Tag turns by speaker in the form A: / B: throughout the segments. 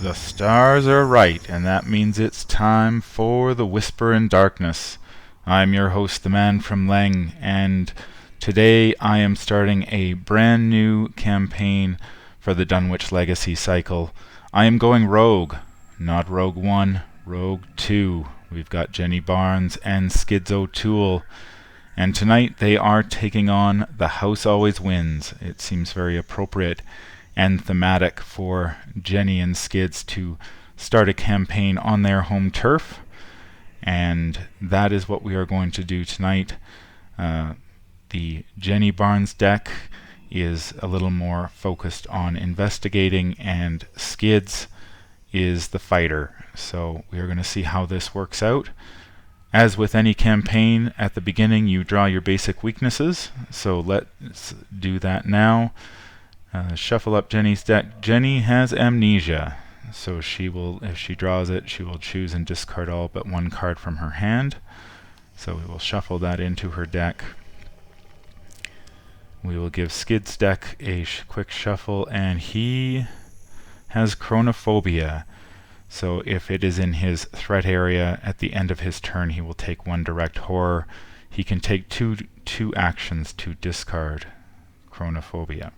A: The stars are right, and that means it's time for the Whisper in Darkness. I'm your host, the man from Leng, and today I am starting a brand new campaign for the Dunwich Legacy cycle. I am going Rogue, not Rogue One, Rogue 2. We've got Jenny Barnes and Skids O'Toole, and tonight they are taking on The House Always Wins. It seems very appropriate and thematic for Jenny and Skids to start a campaign on their home turf, and that is what we are going to do tonight. The Jenny Barnes deck is a little more focused on investigating, and Skids is the fighter. So we are going to see how this works out. As with any campaign, at the beginning you draw your basic weaknesses, so let's do that now. Shuffle up Jenny's deck. Jenny has amnesia, so she will, if she draws it, she will choose and discard all but one card from her hand. So we will shuffle that into her deck. We will give Skid's deck a quick shuffle, and he has chronophobia. So if it is in his threat area at the end of his turn, he will take one direct horror. He can take two actions to discard chronophobia.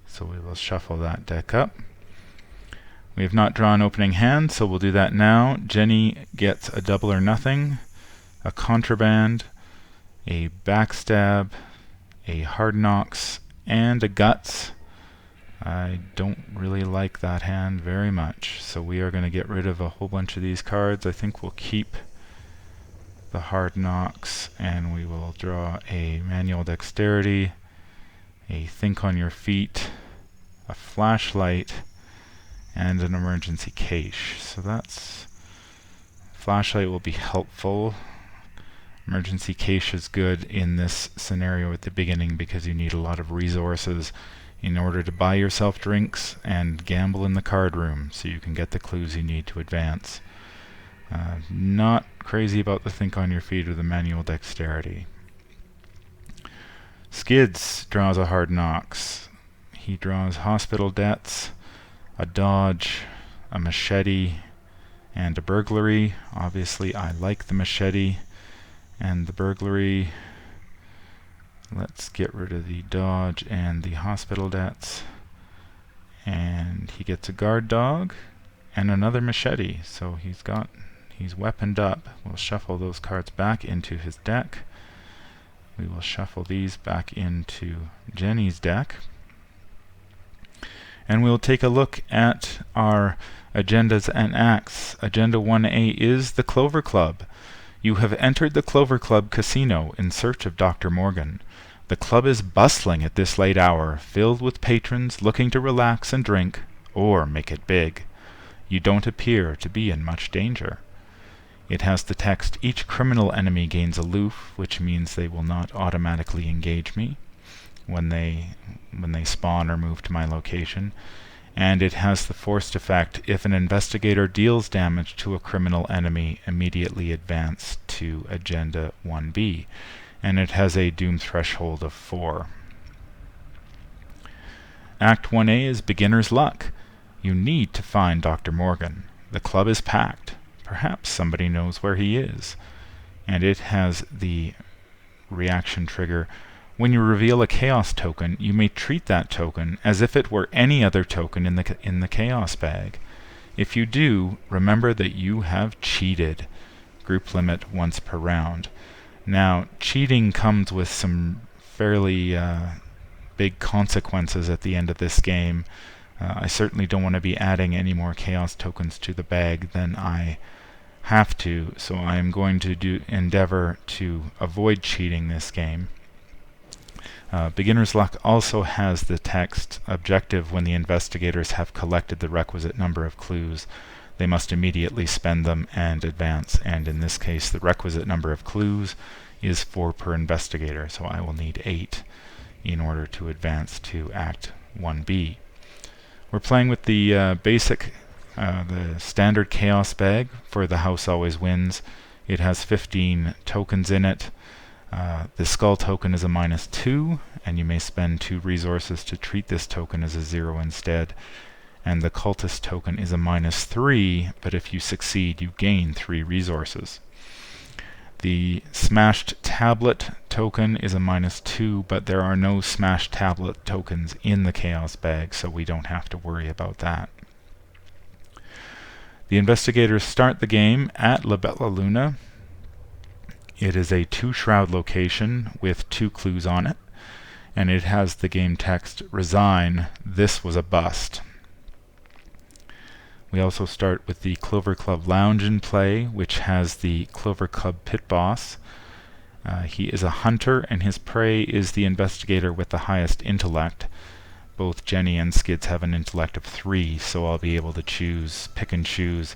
A: So we will shuffle that deck up. We have not drawn opening hand, so we'll do that now. Jenny gets a double or nothing, a contraband, a backstab, a hard knocks, and a guts. I don't really like that hand very much, so we are going to get rid of a whole bunch of these cards. I think we'll keep the hard knocks, and we will draw a manual dexterity, a think on your feet, a flashlight, and an emergency cache. So that's flashlight will be helpful. Emergency cache is good in this scenario at the beginning because you need a lot of resources in order to buy yourself drinks and gamble in the card room so you can get the clues you need to advance. Not crazy about the think on your feet or the manual dexterity. Skids draws a hard knocks. He draws hospital debts, a dodge, a machete, and a burglary. Obviously I like the machete and the burglary. Let's get rid of the dodge and the hospital debts. And he gets a guard dog and another machete. So he's weaponed up. We'll shuffle those cards back into his deck. We will shuffle these back into Jenny's deck. And we'll take a look at our agendas and acts. Agenda 1A is the Clover Club. You have entered the Clover Club casino in search of Dr. Morgan. The club is bustling at this late hour, filled with patrons looking to relax and drink, or make it big. You don't appear to be in much danger. It has the text, "Each criminal enemy gains aloof," which means they will not automatically engage me when they spawn or move to my location. And it has the forced effect, if an investigator deals damage to a criminal enemy, immediately advance to Agenda 1B. And it has a doom threshold of 4. Act 1A is Beginner's Luck. You need to find Dr. Morgan. The club is packed. Perhaps somebody knows where he is. And it has the reaction trigger, when you reveal a chaos token, you may treat that token as if it were any other token in the chaos bag. If you do, remember that you have cheated. Group limit once per round. Now, cheating comes with some fairly big consequences at the end of this game. I certainly don't want to be adding any more chaos tokens to the bag than I have to, so I am going to endeavor to avoid cheating this game. Beginner's Luck also has the text, objective, when the investigators have collected the requisite number of clues, they must immediately spend them and advance. And in this case, the requisite number of clues is 4 per investigator, so I will need 8 in order to advance to Act 1B. We're playing with the the standard chaos bag for The House Always Wins. It has 15 tokens in it. The skull token is a -2, and you may spend 2 resources to treat this token as a 0 instead. and the cultist token is a -3, but if you succeed you gain 3 resources. The smashed tablet token is a -2, but there are no smashed tablet tokens in the chaos bag, so we don't have to worry about that. The investigators start the game at La Bella Luna. It is a 2-shroud location with 2 clues on it, and it has the game text, "Resign, this was a bust." We also start with the Clover Club Lounge in play, which has the Clover Club Pit Boss. He is a hunter, and his prey is the investigator with the highest intellect. Both Jenny and Skids have an intellect of 3, so I'll be able to pick and choose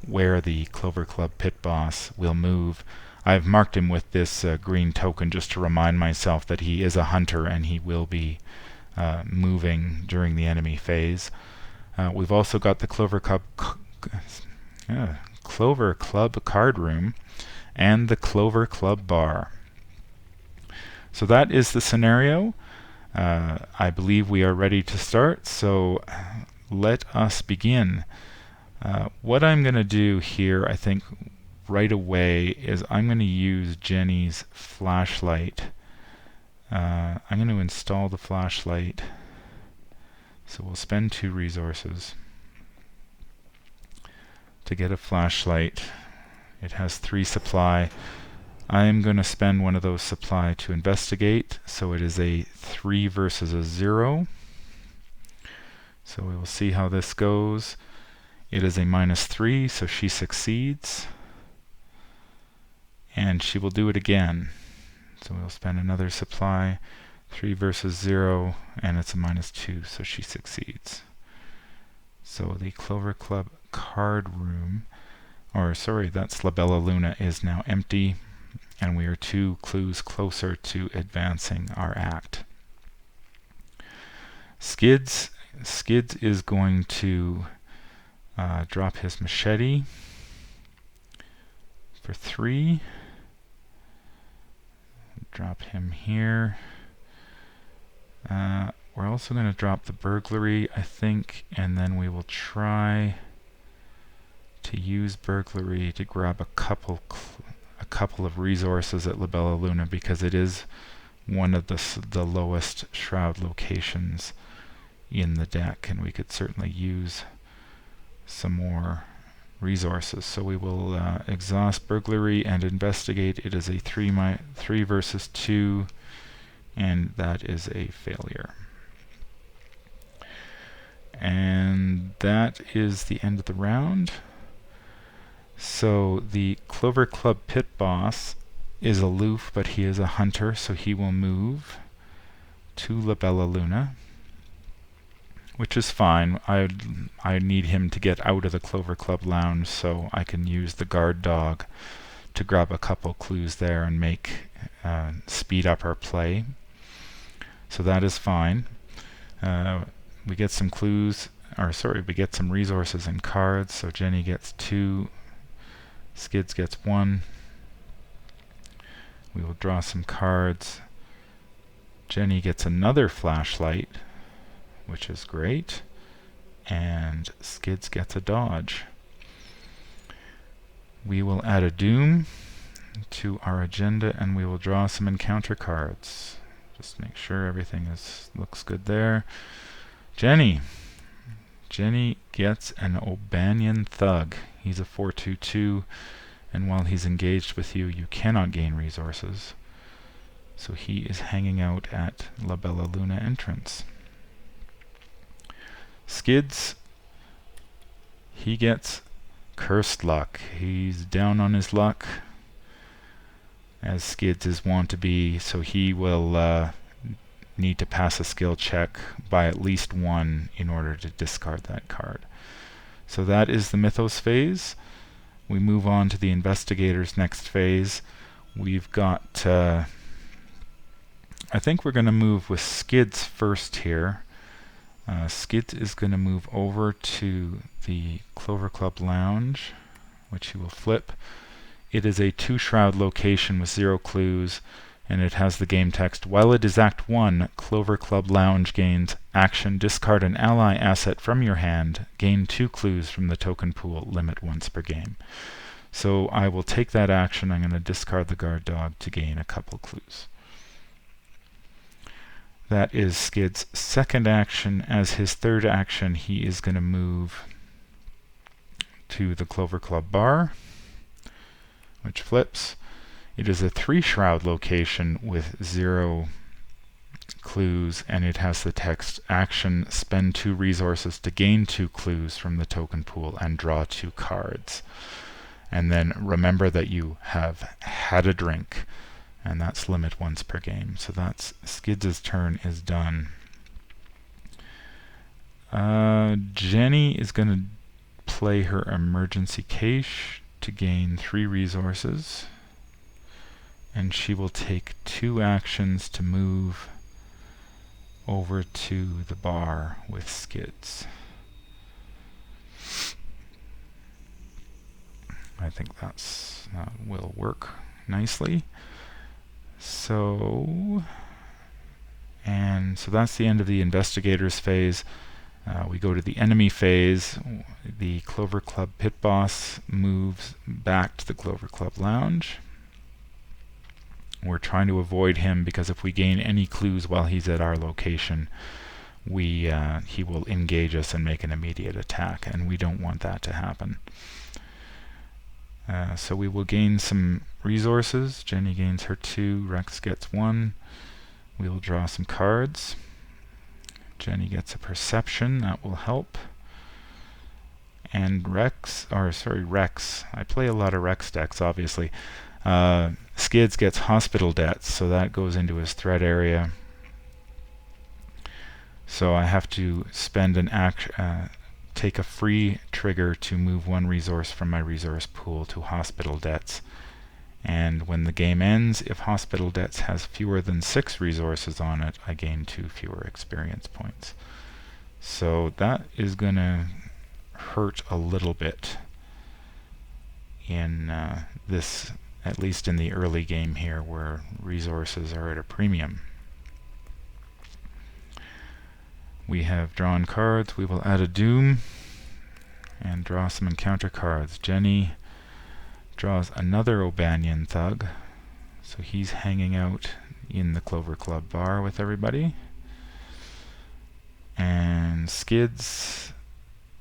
A: where the Clover Club Pit Boss will move. I've marked him with this green token just to remind myself that he is a hunter and he will be moving during the enemy phase. We've also got the Clover Club card room and the Clover Club bar. So that is the scenario. I believe we are ready to start, so let us begin. What I'm going to do here, I think right away, is I'm going to use Jenny's flashlight. I'm going to install the flashlight, so we'll spend 2 resources to get a flashlight. It has 3 supply. I am going to spend one of those supply to investigate, so it is a 3 versus a 0. So we will see how this goes. It is a -3, so she succeeds. And she will do it again. So we'll spend another supply, 3 versus 0, and it's a -2, so she succeeds. So the Clover Club card room, or sorry, that's La Bella Luna, is now empty, and we are 2 clues closer to advancing our act. Skids is going to drop his machete for 3. Drop him here. We're also going to drop the burglary, I think, and then we will try to use burglary to grab a couple of resources at La Bella Luna, because it is one of the lowest shroud locations in the deck, and we could certainly use some more resources. So we will exhaust burglary and investigate. It is a 3 versus 2, and that is a failure. And that is the end of the round. So the Clover Club Pit Boss is aloof, but he is a hunter, so he will move to La Bella Luna, which is fine. I need him to get out of the Clover Club Lounge, so I can use the guard dog to grab a couple clues there and speed up our play. So that is fine. We get some clues, we get some resources and cards. So Jenny gets 2, Skids gets 1. We will draw some cards. Jenny gets another flashlight, which is great, and Skids gets a dodge. We will add a doom to our agenda, and we will draw some encounter cards. Just make sure everything looks good there. Jenny gets an O'Banion Thug. He's a 4/2/2, and while he's engaged with you, you cannot gain resources. So he is hanging out at La Bella Luna entrance. Skids, he gets cursed luck. He's down on his luck, as Skids is wont to be, so he will need to pass a skill check by at least 1 in order to discard that card. So that is the Mythos phase. We move on to the Investigator's next phase. We've got, I think we're going to move with Skids first here. Skids is going to move over to the Clover Club Lounge, which he will flip. It is a 2-shroud location with 0 clues, And it has the game text, while it is Act 1, Clover Club Lounge gains action, discard an ally asset from your hand, gain 2 clues from the token pool, limit once per game. So I will take that action. I'm going to discard the guard dog to gain a couple clues. That is Skids' second action. As his third action, he is going to move to the Clover Club bar, which flips. It is a 3-shroud location with 0 clues, and it has the text, action, spend 2 resources to gain 2 clues from the token pool and draw 2 cards. And then remember that you have had a drink, and that's limit once per game. So that's Skids' turn is done. Jenny is going to play her emergency cache to gain 3 resources. And she will take 2 actions to move over to the bar with Skids. I think that will work nicely. So that's the end of the investigators phase. We go to the enemy phase. The Clover Club pit boss moves back to the Clover Club lounge. We're trying to avoid him because if we gain any clues while he's at our location, he will engage us and make an immediate attack, and we don't want that to happen. So we will gain some resources. Jenny gains her 2, Rex gets 1. We will draw some cards. Jenny gets a perception, that will help. And Rex, I play a lot of Rex decks, obviously. Skids gets hospital debts, so that goes into his threat area. So I have to spend take a free trigger to move 1 resource from my resource pool to hospital debts. And when the game ends, if hospital debts has fewer than 6 resources on it, I gain 2 fewer experience points. So that is going to hurt a little bit in this, at least in the early game here, where resources are at a premium. We have drawn cards. We will add a Doom and draw some encounter cards. Jenny draws another O'Banion Thug, so he's hanging out in the Clover Club bar with everybody. And Skids,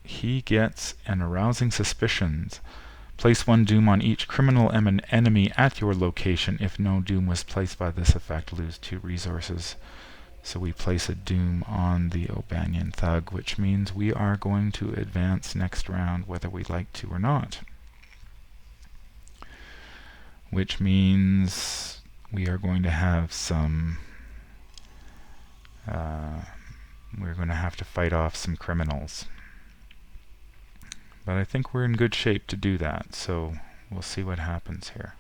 A: he gets an Arousing Suspicions. Place 1 Doom on each criminal enemy at your location. If no Doom was placed by this effect, lose 2 resources. So we place a Doom on the O'Banion Thug, which means we are going to advance next round whether we like to or not. Which means we are going to have some... we're going to have to fight off some criminals. But I think we're in good shape to do that, so we'll see what happens here.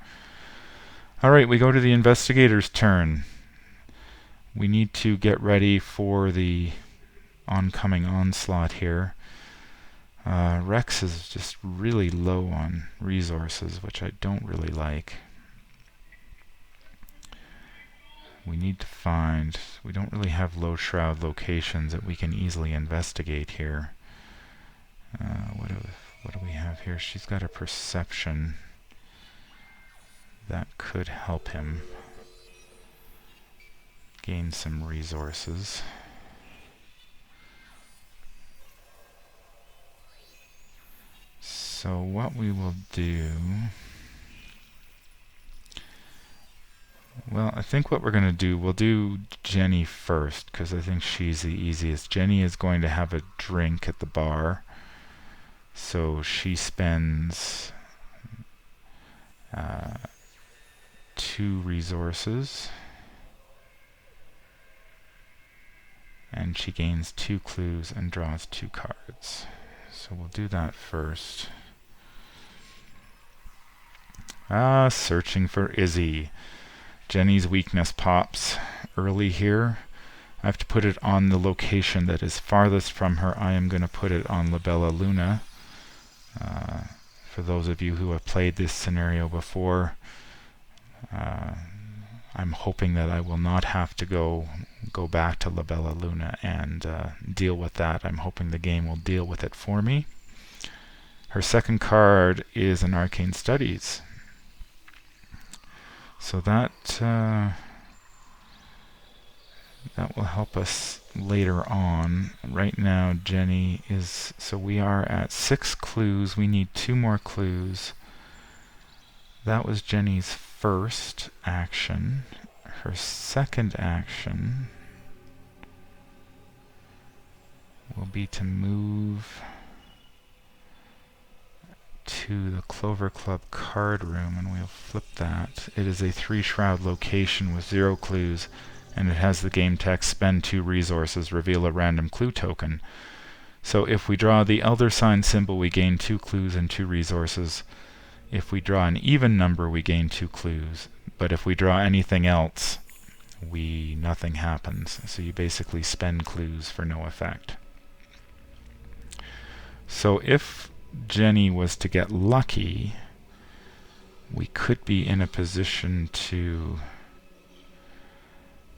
A: Alright, we go to the investigator's turn. We need to get ready for the oncoming onslaught here. Rex is just really low on resources, which I don't really like. We need to find... we don't really have low shroud locations that we can easily investigate here. What do we have here? She's got a perception. That could help him gain some resources. So what we will do... well, I think what we're going to do, we'll do Jenny first, because I think she's the easiest. Jenny is going to have a drink at the bar. So she spends 2 resources. And she gains 2 clues and draws 2 cards. So we'll do that first. Searching for Izzy. Jenny's weakness pops early here. I have to put it on the location that is farthest from her. I am going to put it on Labella Luna. For those of you who have played this scenario before, I'm hoping that I will not have to go back to La Bella Luna and deal with that. I'm hoping the game will deal with it for me. Her second card is an Arcane Studies. So that will help us later on. Right now, Jenny is... So we are at 6 clues. We need 2 more clues. That was Jenny's first action. Her second action will be to move to the Clover Club card room, and we'll flip that. It is a 3-shroud location with 0 clues, and it has the game text, spend 2 resources, reveal a random clue token. So if we draw the Elder Sign symbol, we gain 2 clues and 2 resources. If we draw an even number, we gain 2 clues. But if we draw anything else, nothing happens. So you basically spend clues for no effect. So if Jenny was to get lucky, we could be in a position to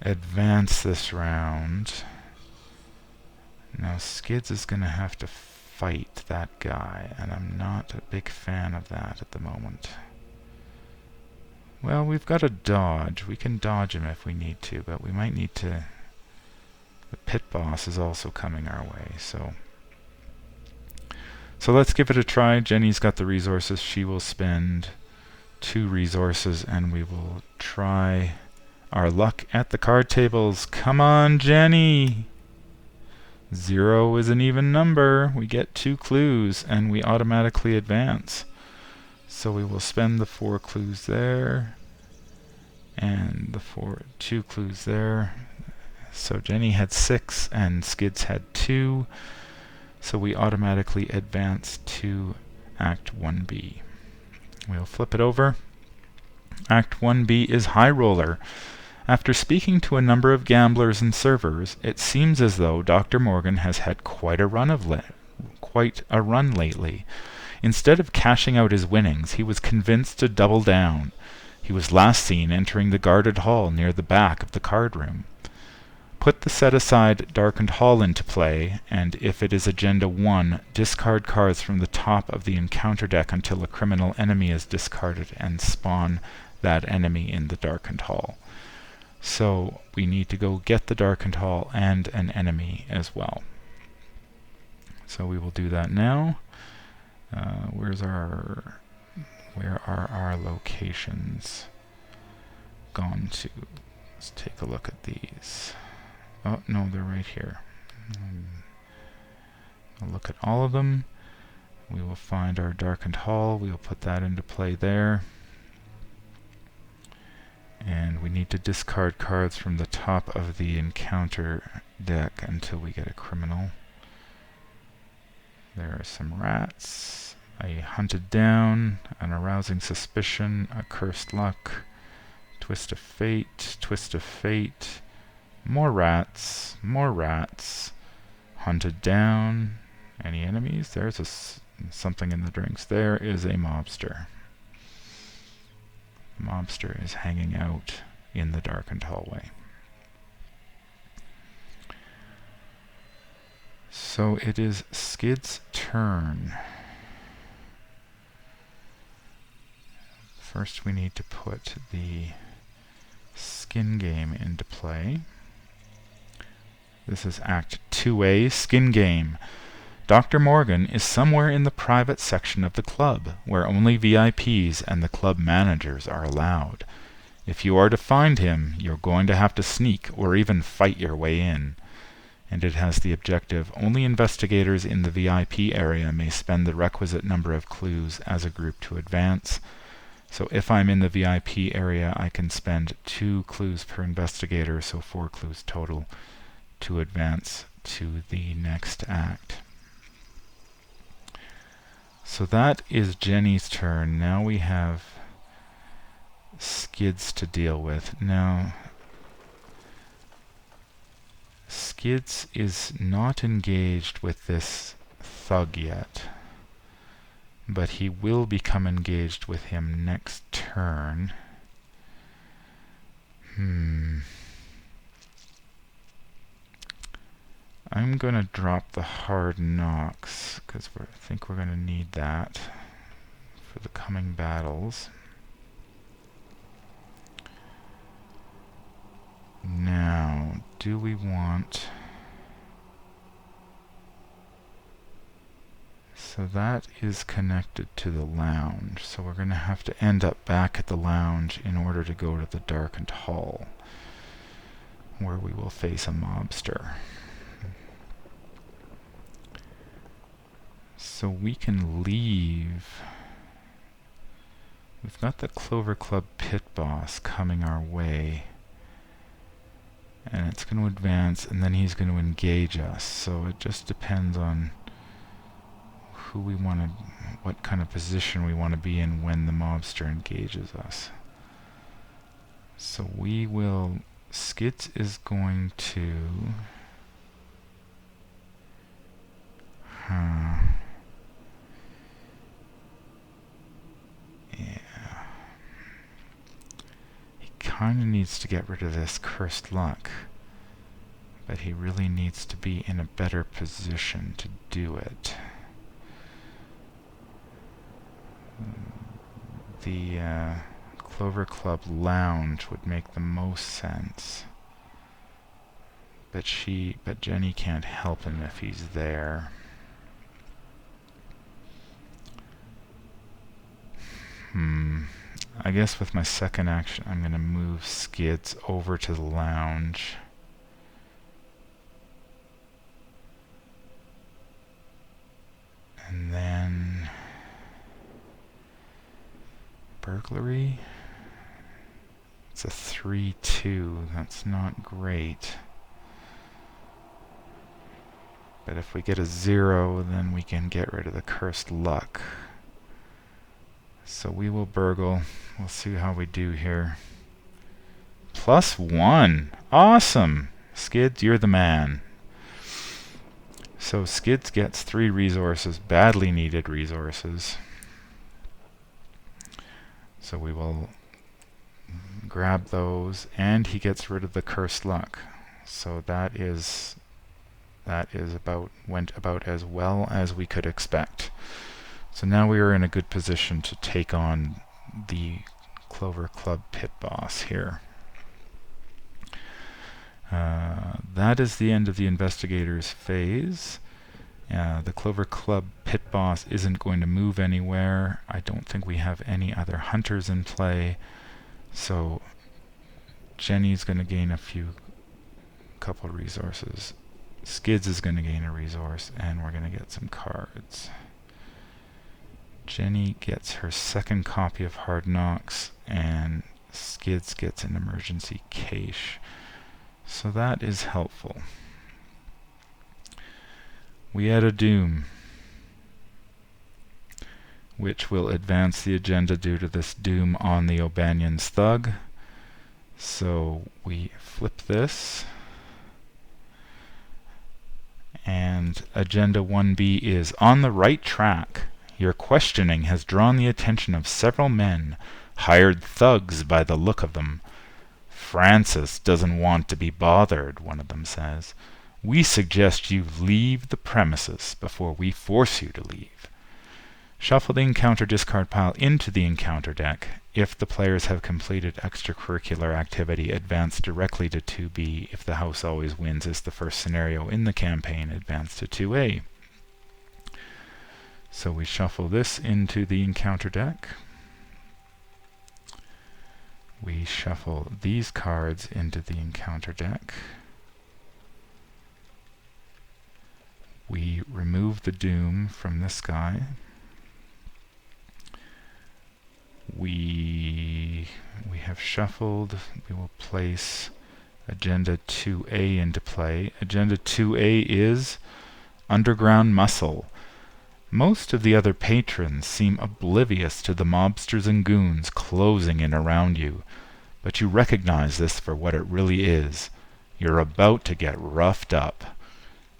A: advance this round. Now Skids is going to have to fight that guy, and I'm not a big fan of that at the moment. Well, we've got a dodge. We can dodge him if we need to, but we might need to... The pit boss is also coming our way, so let's give it a try. Jenny's got the resources. She will spend 2 resources, and we will try our luck at the card tables. Come on, Jenny! 0 is an even number. We get 2 clues, and we automatically advance. So we will spend the 4 clues there, and the 2 clues there. So Jenny had 6, and Skids had 2. So we automatically advance to Act 1B. We'll flip it over. Act 1B is High Roller. After speaking to a number of gamblers and servers, it seems as though Dr. Morgan has had quite a run lately. Instead of cashing out his winnings, he was convinced to double down. He was last seen entering the guarded hall near the back of the card room. Put the set-aside darkened hall into play, and if it is Agenda 1, discard cards from the top of the encounter deck until a criminal enemy is discarded and spawn that enemy in the darkened hall. So we need to go get the darkened hall and an enemy as well. So we will do that now. Where are our locations gone to? Let's take a look at these. Oh, no, they're right here. I'll look at all of them. We will find our darkened hall. We will put that into play there. And we need to discard cards from the top of the encounter deck until we get a criminal. There are some rats, a hunted down, an arousing suspicion, a cursed luck, twist of fate, more rats, hunted down. Any enemies? There's something in the drinks. There is a mobster. Mobster is hanging out in the darkened hallway. So it is Skid's turn. First we need to put the skin game into play. This is Act 2A, Skin Game. Dr. Morgan is somewhere in the private section of the club, where only VIPs and the club managers are allowed. If you are to find him, you're going to have to sneak or even fight your way in. And it has the objective, only investigators in the VIP area may spend the requisite number of clues as a group to advance. So if I'm in the VIP area, I can spend 2 clues per investigator, so 4 clues total, to advance to the next act. So that is Jenny's turn. Now we have Skids to deal with. Now, Skids is not engaged with this thug yet, but he will become engaged with him next turn. I'm gonna drop the hard knocks because I think we're gonna need that for the coming battles. Now, do we want... So that is connected to the lounge, so we're going to have to end up back at the lounge in order to go to the darkened hall, where we will face a mobster. So we can leave. We've got the Clover Club pit boss coming our way, and it's going to advance, and then he's going to engage us, so it just depends on who we want to, what kind of position we want to be in when the mobster engages us. So we will, Skids is going to, yeah, he kind of needs to get rid of this cursed luck, but he really needs to be in a better position to do it. The Clover Club lounge would make the most sense, but Jenny can't help him if he's there. I guess with my second action I'm going to move Skids over to the lounge. And then burglary. It's a 3-2. That's not great. But if we get a 0, then we can get rid of the cursed luck. So we will burgle. We'll see how we do here. +1. Awesome! Skids, you're the man. So Skids gets 3 resources, badly needed resources. So we will grab those, and he gets rid of the cursed luck. So that went about as well as we could expect. So now we are in a good position to take on the Clover Club pit boss here. That is the end of the investigators phase. The Clover Club pit boss isn't going to move anywhere. I don't think we have any other hunters in play. So Jenny's going to gain a couple resources. Skids is going to gain a resource, and we're going to get some cards. Jenny gets her second copy of Hard Knocks, and Skids gets an emergency cache. So that is helpful. We add a doom, which will advance the agenda due to this doom on the O'Banion's thug. So we flip this, and agenda 1B is on the right track. Your questioning has drawn the attention of several men, hired thugs by the look of them. Francis doesn't want to be bothered, one of them says. We suggest you leave the premises before we force you to leave. Shuffle the encounter discard pile into the encounter deck. If the players have completed extracurricular activity, advance directly to 2B. If the house always wins is the first scenario in the campaign, advance to 2A. So we shuffle this into the encounter deck. We shuffle these cards into the encounter deck. We remove the doom from this guy. We have shuffled. We will place Agenda 2A into play. Agenda 2A is Underground Muscle. Most of the other patrons seem oblivious to the mobsters and goons closing in around you, but you recognize this for what it really is. You're about to get roughed up.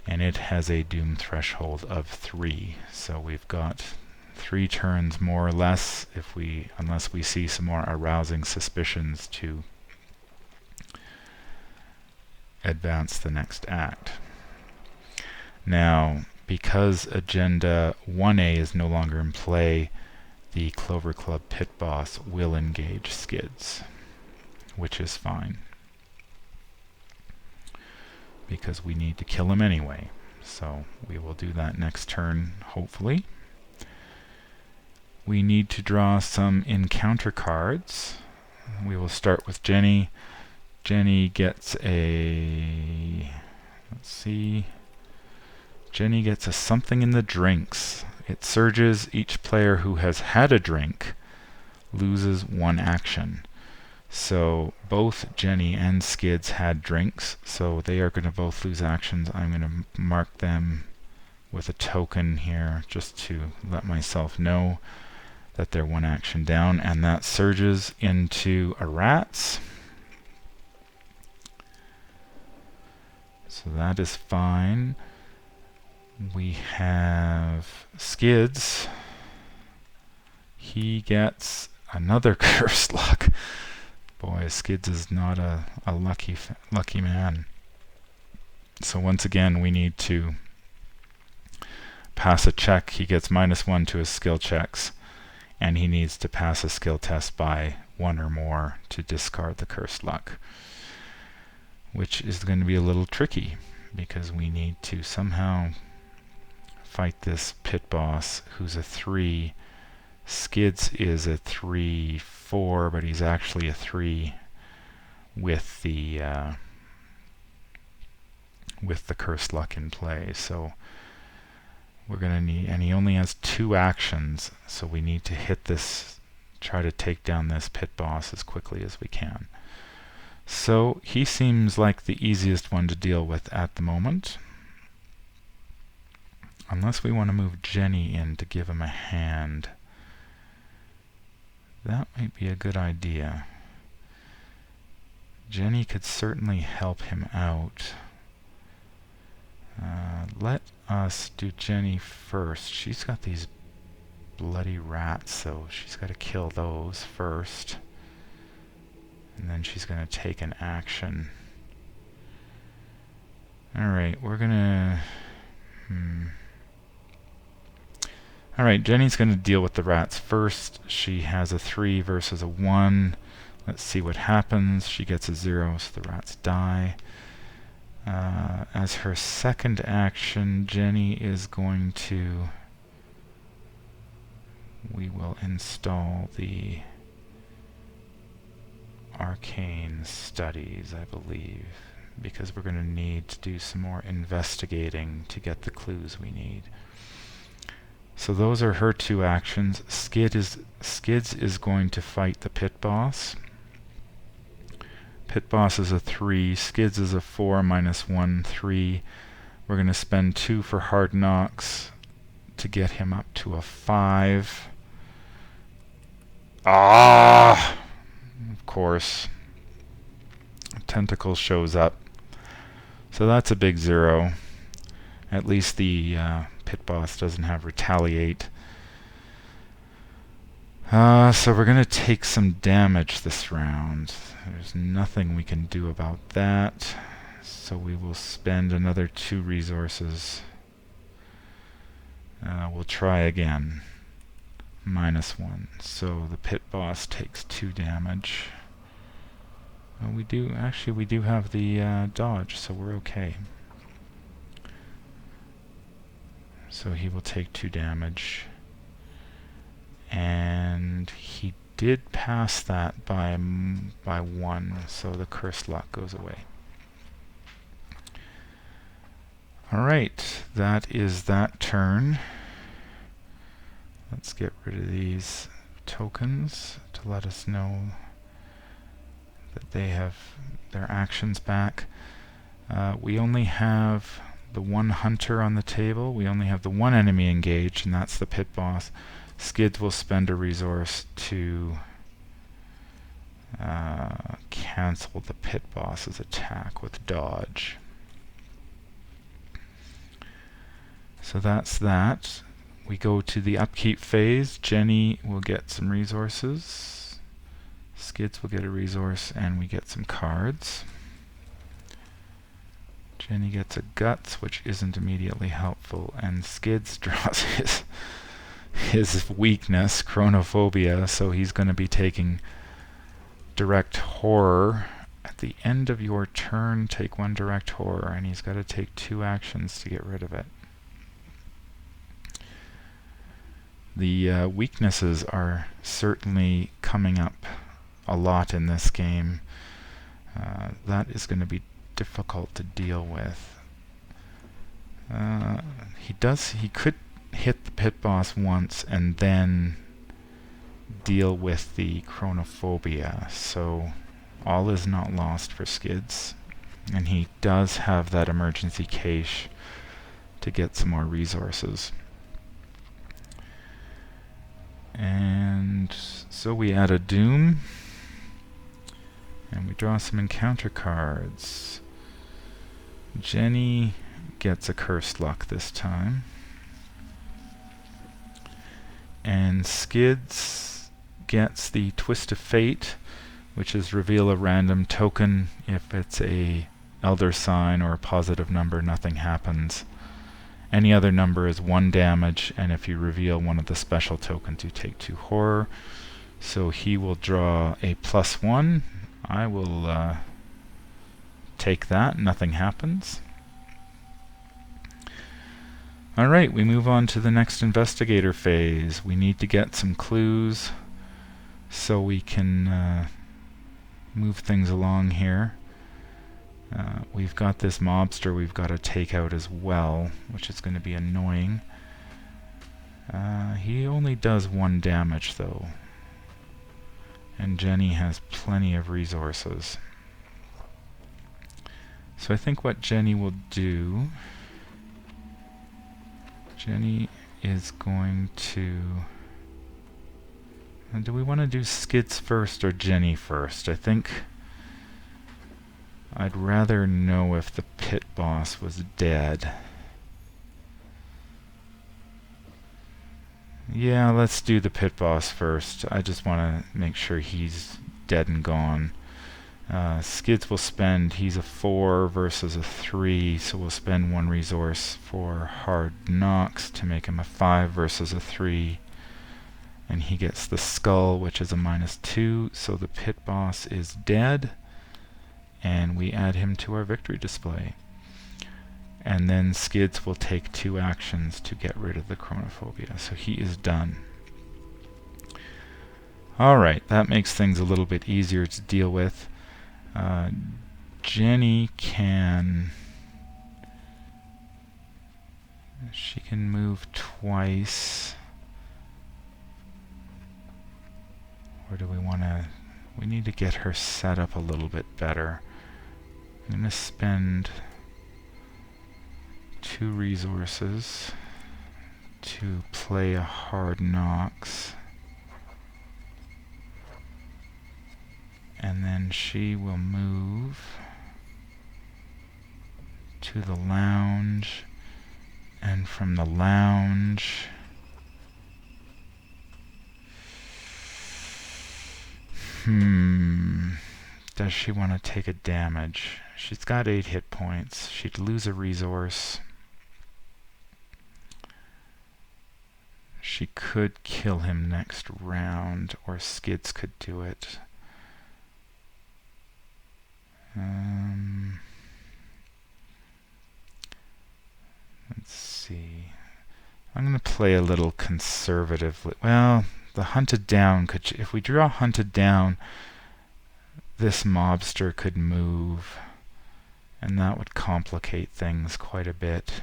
A: And it has a doom threshold of 3. So we've got 3 turns more or less, unless we see some more arousing suspicions to advance the next act. Now, because Agenda 1A is no longer in play, the Clover Club Pit Boss will engage Skids, which is fine, because we need to kill him anyway. So we will do that next turn, hopefully. We need to draw some encounter cards. We will start with Jenny. Jenny gets a... let's see... Jenny gets a something in the drinks. It surges. Each player who has had a drink loses one action. So both Jenny and Skids had drinks, so they are going to both lose actions. I'm going to mark them with a token here just to let myself know that they're one action down, and that surges into a rats. So that is fine. We have Skids. He gets another Cursed Luck. Boy, Skids is not a lucky man. So once again, we need to pass a check. He gets -1 to his skill checks, and he needs to pass a skill test by 1 or more to discard the Cursed Luck, which is going to be a little tricky because we need to somehow fight this pit boss who's a 3. Skids is a 3/4, but he's actually a 3 with the Cursed Luck in play. So we're gonna need, and he only has 2 actions, so we need to hit this, try to take down this pit boss as quickly as we can. So he seems like the easiest one to deal with at the moment. Unless we want to move Jenny in to give him a hand. That might be a good idea. Jenny could certainly help him out. Let us do Jenny first. She's got these bloody rats, so she's got to kill those first. And then she's going to take an action. Alright, we're going to... Alright, Jenny's going to deal with the rats first. She has a 3 versus a 1. Let's see what happens. She gets a 0, so the rats die. As her second action, Jenny is going to... we will install the arcane studies, I believe, because we're going to need to do some more investigating to get the clues we need. So those are her 2 actions. Skids is going to fight the pit boss. Pit boss is a 3. Skids is a 4 -1, 3. We're going to spend 2 for hard knocks to get him up to a 5. Ah! Of course. Tentacle shows up. So that's a big 0. At least the pit boss doesn't have retaliate. So we're going to take some damage this round. There's nothing we can do about that. So we will spend another 2 resources. We'll try again. -1. So the pit boss takes 2 damage. We do have the dodge, so we're okay. So he will take 2 damage. And he did pass that by 1, so the Cursed Luck goes away. Alright, that is that turn. Let's get rid of these tokens to let us know that they have their actions back. We only have the 1 hunter on the table. We only have the 1 enemy engaged, and that's the pit boss. Skids will spend a resource to cancel the pit boss's attack with dodge. So that's that. We go to the upkeep phase. Jenny will get some resources. Skids will get a resource, and we get some cards. Jenny gets a Guts, which isn't immediately helpful, and Skids draws his weakness, Chronophobia, so he's going to be taking Direct Horror. At the end of your turn, take 1 Direct Horror, and he's got to take 2 actions to get rid of it. The weaknesses are certainly coming up a lot in this game. That is going to be difficult to deal with. He could hit the pit boss once and then deal with the Chronophobia, so all is not lost for Skids, and he does have that emergency cache to get some more resources. And so we add a Doom, and we draw some encounter cards. Jenny gets a Cursed Luck this time, and Skids gets the Twist of Fate, which is reveal a random token. If it's a Elder Sign or a positive number, nothing happens. Any other number is 1 damage, and if you reveal one of the special tokens, you take 2 horror. So he will draw a +1. I will take that. Nothing happens. Alright, we move on to the next investigator phase. We need to get some clues so we can move things along here. We've got this mobster we've got to take out as well, which is going to be annoying. He only does 1 damage though, and Jenny has plenty of resources. So I think what Jenny will do, Jenny is going to... do we want to do Skids first or Jenny first? I think I'd rather know if the pit boss was dead. Yeah, let's do the pit boss first. I just want to make sure he's dead and gone. Skids will spend, he's a 4 versus a 3, so we'll spend 1 resource for Hard Knocks to make him a 5 versus a 3. And he gets the Skull, which is a -2, so the pit boss is dead. And we add him to our victory display. And then Skids will take 2 actions to get rid of the Chronophobia, so he is done. Alright, that makes things a little bit easier to deal with. Jenny can... she can move twice. Or do we want to... we need to get her set up a little bit better. I'm going to spend 2 resources to play a Hard Knocks. And then she will move to the lounge, and from the lounge does she want to take a damage? She's got 8 hit points. She'd lose a resource. She could kill him next round, or Skids could do it. Let's see. I'm going to play a little conservatively. Well, the Hunted Down could... if we draw Hunted Down, this mobster could move, and that would complicate things quite a bit.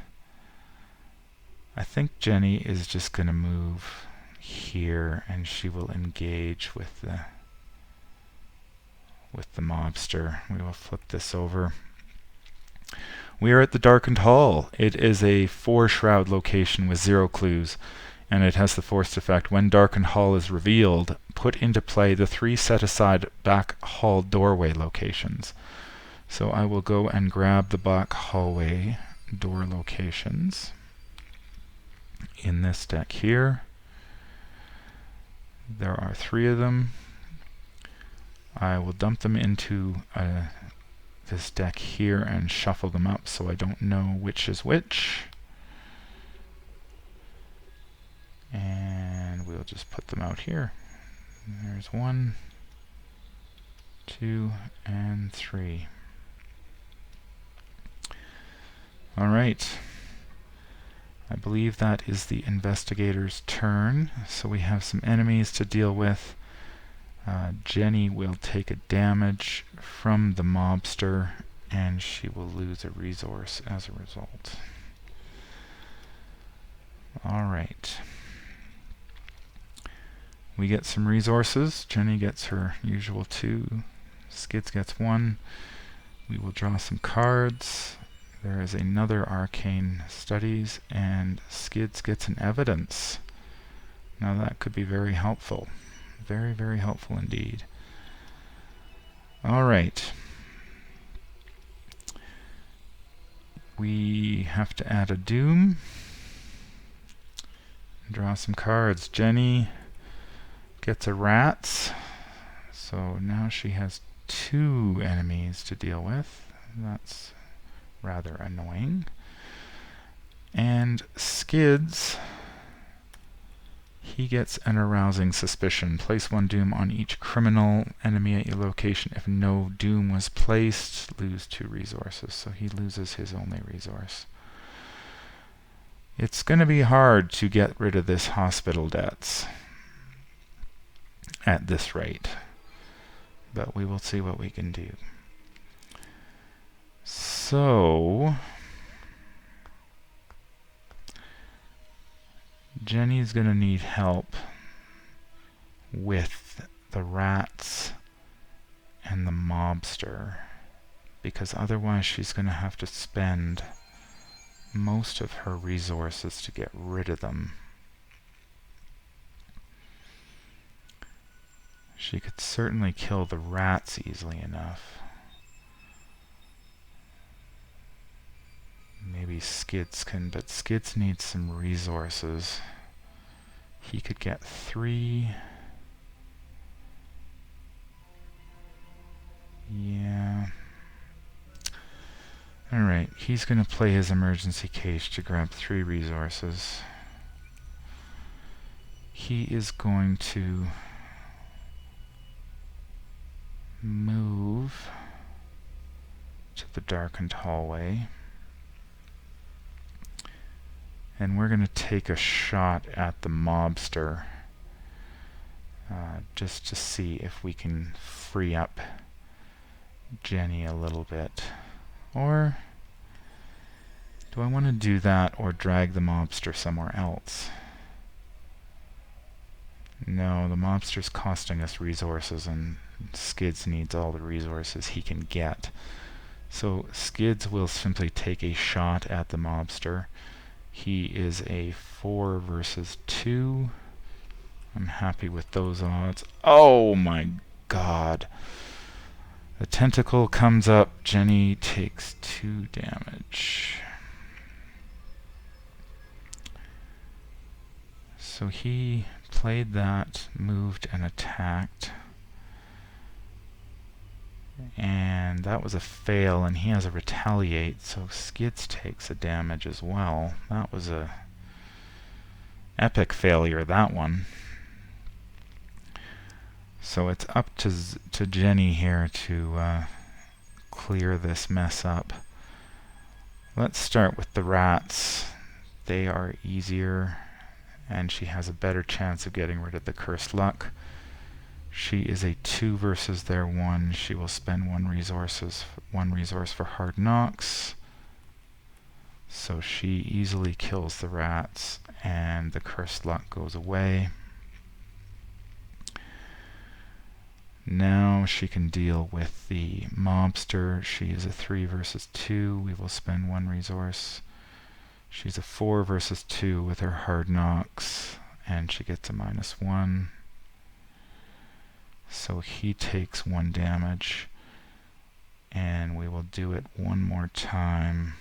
A: I think Jenny is just going to move here, and she will engage with the mobster. We will flip this over. We are at the Darkened Hall. It is a 4-shroud location with 0 clues, and it has the forced effect: when Darkened Hall is revealed, put into play the 3 set-aside back hall doorway locations. So I will go and grab the back hallway door locations in this deck here. There are 3 of them. I will dump them into a this deck here and shuffle them up so I don't know which is which. And we'll just put them out here. There's 1, 2, and 3. Alright. I believe that is the investigator's turn. So we have some enemies to deal with. Jenny will take a damage from the mobster, and she will lose a resource as a result. Alright. We get some resources. Jenny gets her usual 2. Skids gets 1. We will draw some cards. There is another Arcane Studies, and Skids gets an Evidence. Now that could be very helpful. Very, very helpful indeed. Alright. We have to add a Doom. Draw some cards. Jenny gets a Rats. So now she has 2 enemies to deal with. That's rather annoying. And Skids, he gets an Arousing Suspicion. Place 1 Doom on each criminal enemy at your location. If no Doom was placed, lose 2 resources. So he loses his only resource. It's going to be hard to get rid of this hospital debts at this rate, but we will see what we can do. So Jenny's going to need help with the Rats and the mobster, because otherwise she's going to have to spend most of her resources to get rid of them. She could certainly kill the Rats easily enough. Maybe Skids can, but Skids needs some resources. He could get 3. Yeah. Alright, he's going to play his emergency cage to grab 3 resources. He is going to move to the darkened hallway. And we're going to take a shot at the mobster just to see if we can free up Jenny a little bit. Or do I want to do that or drag the mobster somewhere else? No, the mobster's costing us resources, and Skids needs all the resources he can get. So Skids will simply take a shot at the mobster. He is a 4 versus 2. I'm happy with those odds. Oh my god. The tentacle comes up. Jenny takes 2 damage. So he played that, moved and attacked. And that was a fail, and he has a retaliate, so Skids takes a damage as well. That was a epic failure, that one. So it's up to Jenny here to clear this mess up. Let's start with the Rats. They are easier, and she has a better chance of getting rid of the cursed luck. She is a 2 versus their 1. She will spend 1 resource for hard knocks. So she easily kills the Rats, and the cursed luck goes away. Now she can deal with the mobster. She is a 3 versus 2. We will spend 1 resource. She's a 4 versus 2 with her hard knocks, and she gets a -1. So he takes 1 damage, and we will do it 1 more time.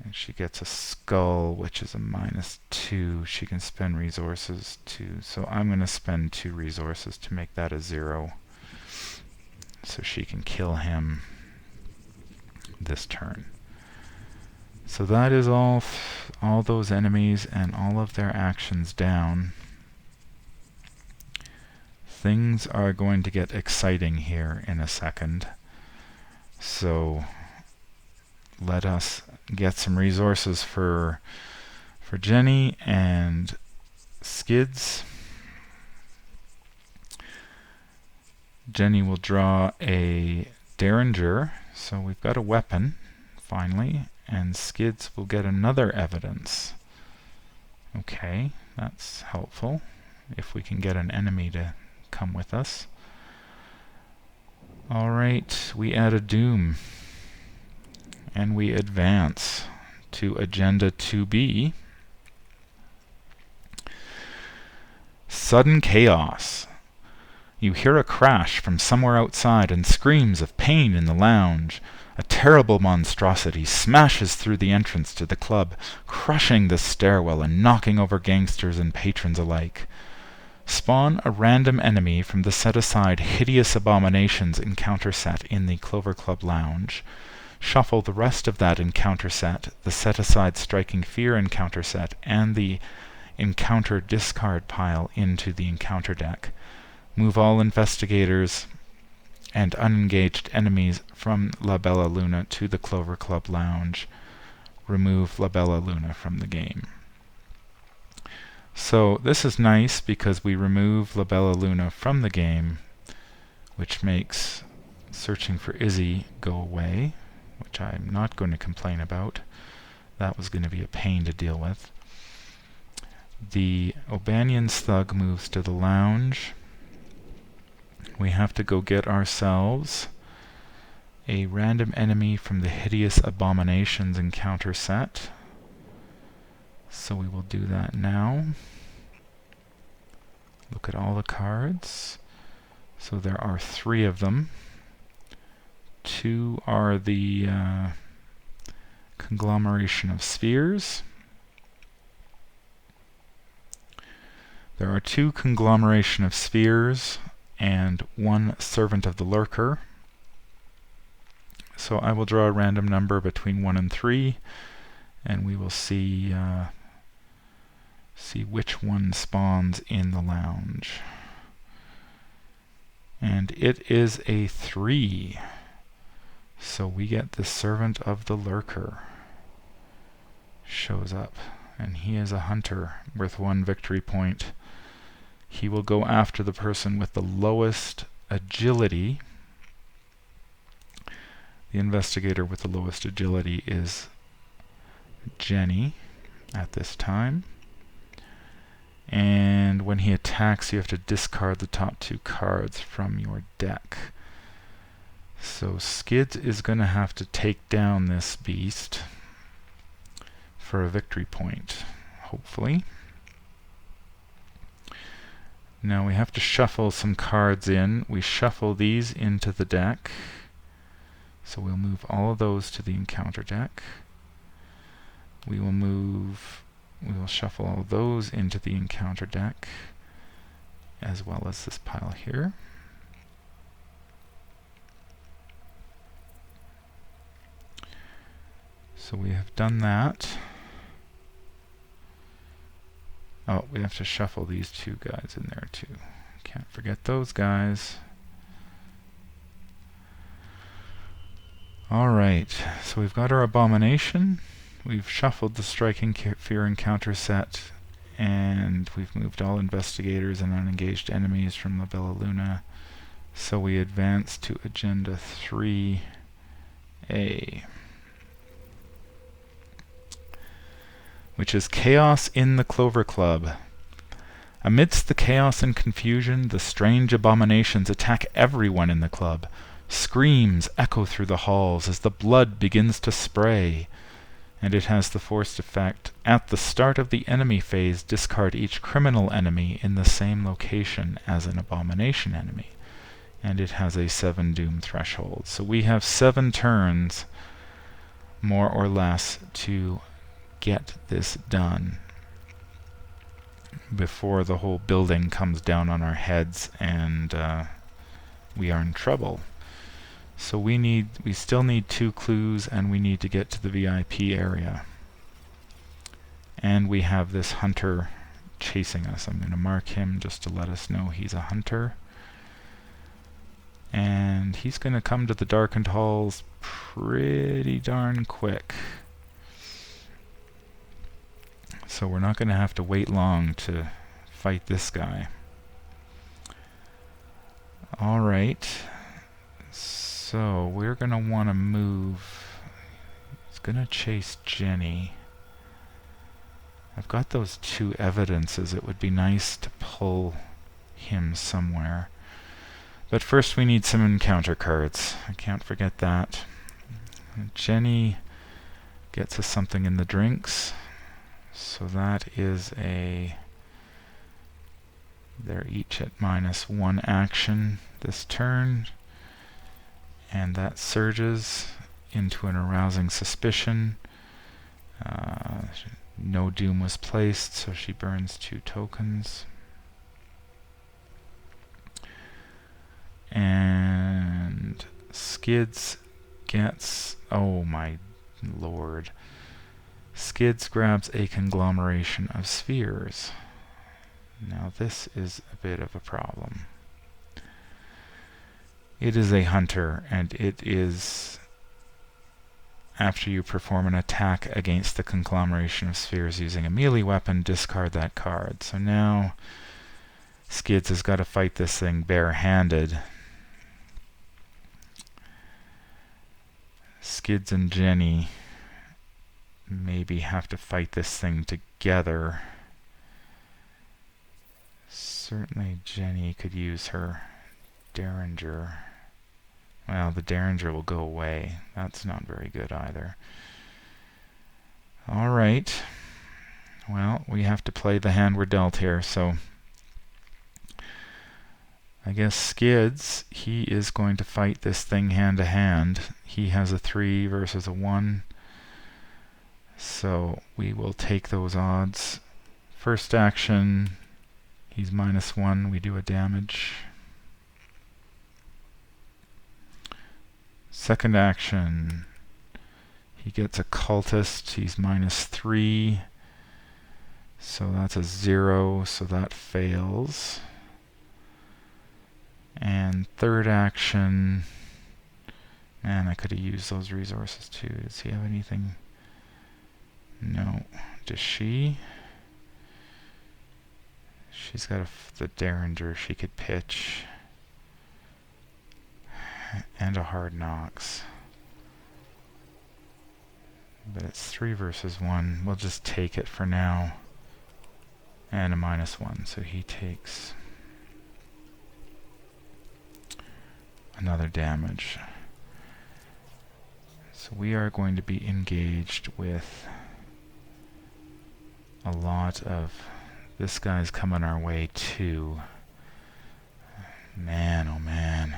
A: And she gets a skull, which is a -2. She can spend resources too. So I'm going to spend 2 resources to make that a 0. So she can kill him this turn. So that is all those enemies and all of their actions down. Things are going to get exciting here in a second. So let us get some resources for Jenny and Skids. Jenny will draw a Derringer, so we've got a weapon finally, and Skids will get another evidence. Okay, that's helpful if we can get an enemy to come with us. Alright, we add a Doom. And we advance to Agenda 2B. Sudden chaos. You hear a crash from somewhere outside and screams of pain in the lounge. A terrible monstrosity smashes through the entrance to the club, crushing the stairwell and knocking over gangsters and patrons alike. Spawn a random enemy from the set-aside Hideous Abominations encounter set in the Clover Club lounge. Shuffle the rest of that encounter set, the set-aside Striking Fear encounter set, and the encounter discard pile into the encounter deck. Move all investigators and unengaged enemies from La Bella Luna to the Clover Club lounge. Remove La Bella Luna from the game. So this is nice because we remove La Bella Luna from the game, which makes searching for Izzy go away, which I'm not going to complain about. That was going to be a pain to deal with. The O'Banion's Thug moves to the lounge. We have to go get ourselves a random enemy from the Hideous Abominations encounter set. So we will do that now. Look at all the cards. So there are 3 of them. 2 are the Conglomeration of Spheres. There are 2 Conglomeration of Spheres and 1 Servant of the Lurker. So I will draw a random number between 1 and 3, and we will see which one spawns in the lounge. And it is a 3. So we get the Servant of the Lurker. Shows up. And he is a hunter worth 1 victory point. He will go after the person with the lowest agility. The investigator with the lowest agility is Jenny at this time. And when he attacks, you have to discard the top 2 cards from your deck. So Skids is going to have to take down this beast for a victory point, hopefully. Now we have to shuffle some cards in. We shuffle these into the deck. So we'll move all of those to the encounter deck. We will shuffle all of those into the encounter deck, as well as this pile here. So we have done that. Oh, we have to shuffle these 2 guys in there too. Can't forget those guys. Alright, so we've got our Abomination. We've shuffled the Striking Fear encounter set, and we've moved all investigators and unengaged enemies from La Bella Luna. So we advance to Agenda 3A, which is Chaos in the Clover Club. Amidst the chaos and confusion, the strange abominations attack everyone in the club. Screams echo through the halls as the blood begins to spray, and it has the forced effect: at the start of the enemy phase, discard each criminal enemy in the same location as an abomination enemy. And it has a 7 doom threshold. So we have 7 turns. more or less to get this done before the whole building comes down on our heads and we are in trouble. So we still need 2 clues, and we need to get to the VIP area. And we have this hunter chasing us. I'm going to mark him just to let us know he's a hunter. And he's going to come to the darkened halls pretty darn quick. So we're not going to have to wait long to fight this guy. Alright. So we're going to want to move. He's going to chase Jenny. I've got those 2 evidences. It would be nice to pull him somewhere. But first we need some encounter cards. I can't forget that. Jenny gets us something in the drinks. So that is a... They're each at -1 action this turn. And that surges into an arousing suspicion. No doom was placed, so she burns 2 tokens. And Skids gets... Oh my lord. Skids grabs a conglomeration of spheres. Now this is a bit of a problem. It is a hunter, and it is... After you perform an attack against the conglomeration of spheres using a melee weapon, discard that card. So now Skids has got to fight this thing bare-handed. Skids and Jenny maybe have to fight this thing together. Certainly Jenny could use her Derringer. Well, the Derringer will go away. That's not very good either. Alright. Well, we have to play the hand we're dealt here, so... I guess Skids, he is going to fight this thing hand to hand. He has a 3 versus a 1. So we will take those odds. First action, he's -1. We do a damage. Second action, he gets a cultist. He's -3. So that's a 0, so that fails. And third action, man, I could have used those resources too. Does he have anything? No. Does she? She's got the Derringer she could pitch. And a Hard Knocks. But it's 3 versus 1. We'll just take it for now. And a -1, so he takes another damage. So we are going to be engaged with a lot of... This guy's coming our way too. Man, oh man.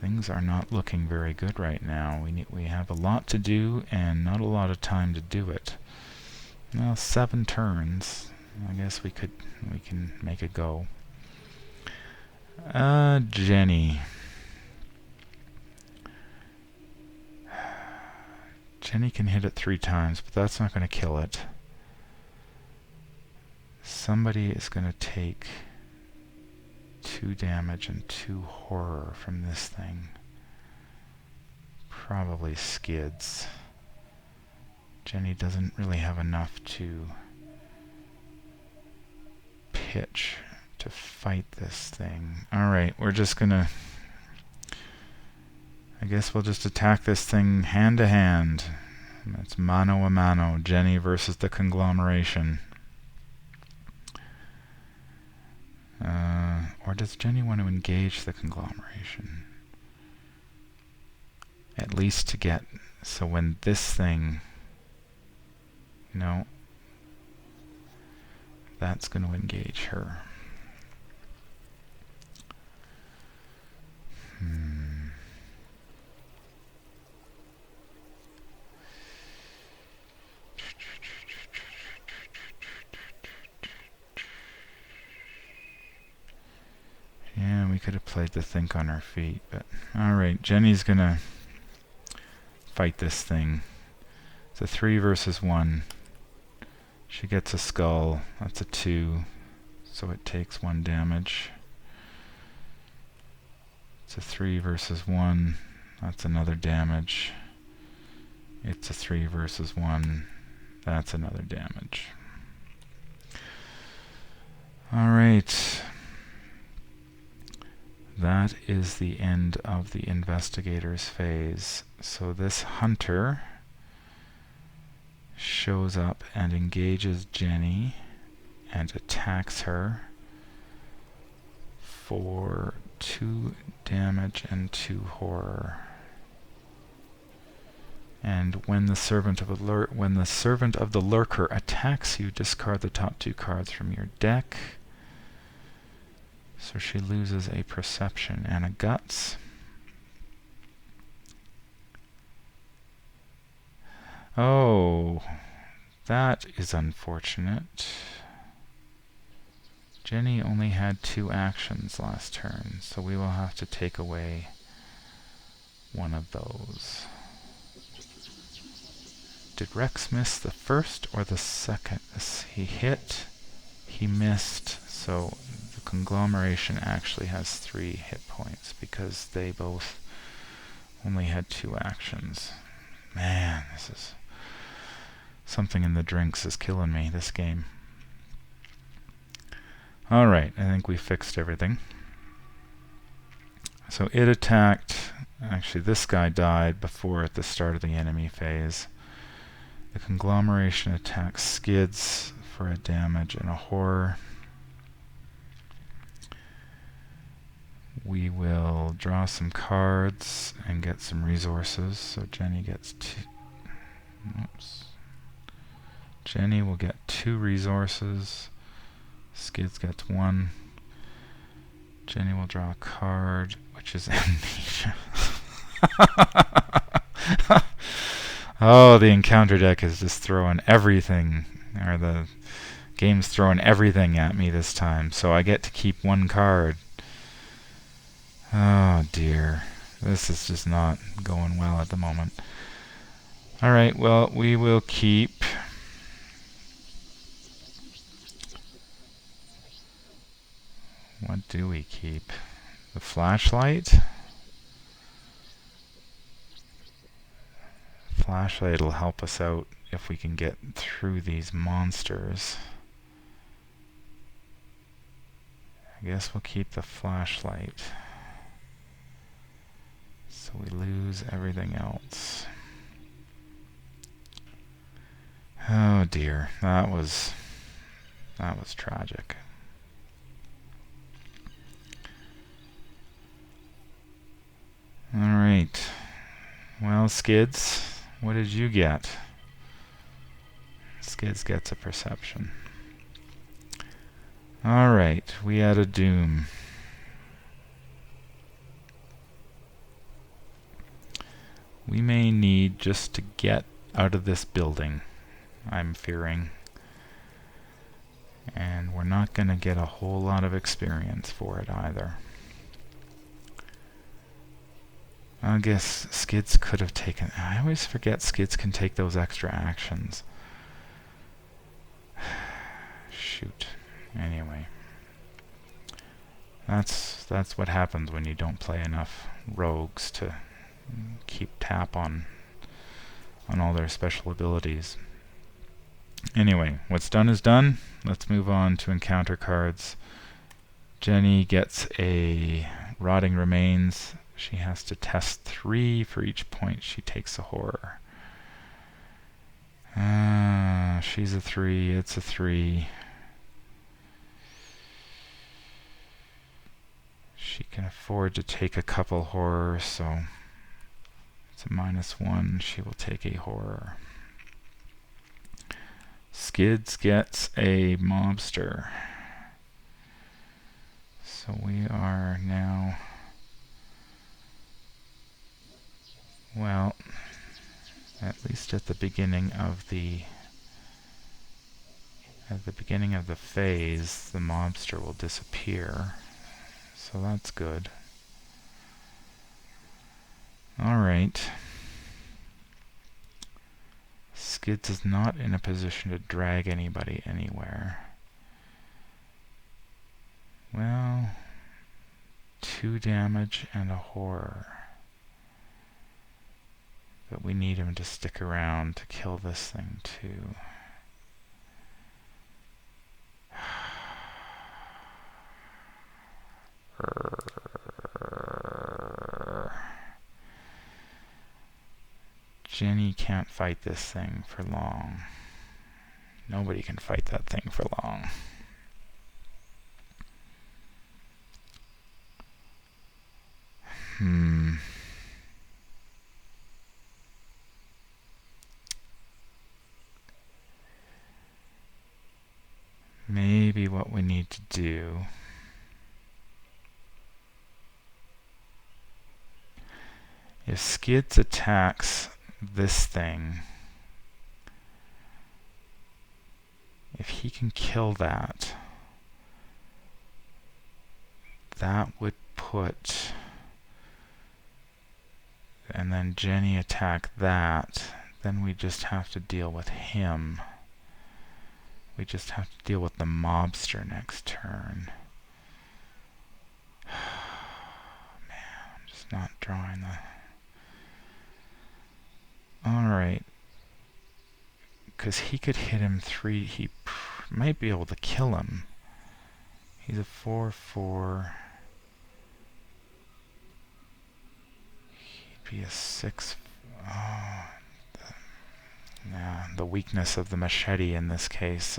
A: Things are not looking very good right now. We have a lot to do and not a lot of time to do it. Well, 7 turns. I guess we can make a go. Jenny. Jenny can hit it 3 times, but that's not going to kill it. Somebody is going to take 2 damage and 2 horror from this thing. Probably Skids. Jenny doesn't really have enough to pitch to fight this thing. Alright, we're just gonna... I guess we'll just attack this thing hand to hand. It's mano a mano. Jenny versus the conglomeration. Or does Jenny want to engage the conglomeration? At least to get... So when this thing... No. That's going to engage her. we could have played the think on her feet, but alright, Jenny's gonna fight this thing. It's a 3 versus 1. She gets a skull. That's a 2, so it takes 1 damage. It's a 3 versus 1. That's another damage. It's a 3 versus 1. That's another damage. Alright. That is the end of the investigator's phase. So this hunter shows up and engages Jenny and attacks her for 2 damage and 2 horror. And when the servant of the lurker attacks you, discard the top 2 cards from your deck. So she loses a perception and a guts. Oh, that is unfortunate. Jenny only had 2 actions last turn, so we will have to take away one of those. Did Rex miss the first or the second? He hit, he missed, so the conglomeration actually has 3 hit points because they both only had 2 actions. Man, this is... something in the drinks is killing me, this game. Alright, I think we fixed everything. So it attacked... actually, this guy died before at the start of the enemy phase. The conglomeration attacks Skids for a damage and a horror. We will draw some cards and get some resources. So Jenny gets 2... oops. Jenny will get 2 resources. Skids gets 1. Jenny will draw a card, which is Amnesia. Oh, the encounter deck is just throwing everything, or the game's throwing everything at me this time, so I get to keep 1 card. Oh dear, this is just not going well at the moment. Alright, well, we will keep... what do we keep? The flashlight? Flashlight will help us out if we can get through these monsters. I guess we'll keep the flashlight. So we lose everything else. Oh dear, that was tragic. Alright. Well, Skids, what did you get? Skids gets a perception. Alright, we had a doom. We may need just to get out of this building, I'm fearing. And we're not going to get a whole lot of experience for it either. I guess Skids could have taken... I always forget Skids can take those extra actions. Shoot. Anyway. That's what happens when you don't play enough rogues to keep tap on all their special abilities. Anyway, what's done is done. Let's move on to encounter cards. Jenny gets a Rotting Remains. She has to test 3 for each point she takes a horror. She's a 3, it's a 3. She can afford to take a couple horrors, so it's a -1. She will take a horror. Skids gets a mobster. So we are now... well, at least at the beginning of the phase, the mobster will disappear. So that's good. Alright. Skids is not in a position to drag anybody anywhere. Well, 2 damage and a horror. But we need him to stick around to kill this thing too. Jenny can't fight this thing for long. Nobody can fight that thing for long. Maybe what we need to do if Skids attacks this thing, if he can kill that, that would put, and then Jenny attack that, then we just have to deal with him. We just have to deal with the mobster next turn. Man, I'm just not drawing the... Alright. Because he could hit him 3. He might be able to kill him. He's a 4/4. He'd be a 6. Oh, the weakness of the machete in this case.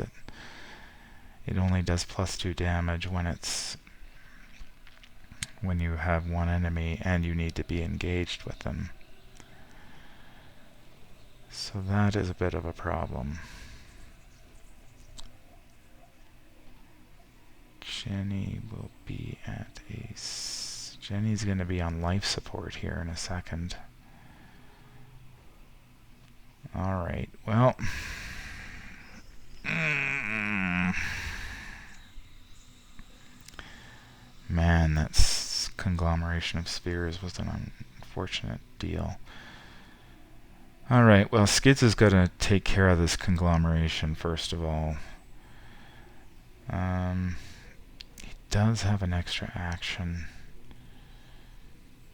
A: It only does +2 damage when you have one enemy and you need to be engaged with them. So that is a bit of a problem. Jenny will be at Jenny's going to be on life support here in a second. Alright, well... Man, that conglomeration of spears was an unfortunate deal. Alright, well, Skids is going to take care of this conglomeration first of all. He does have an extra action.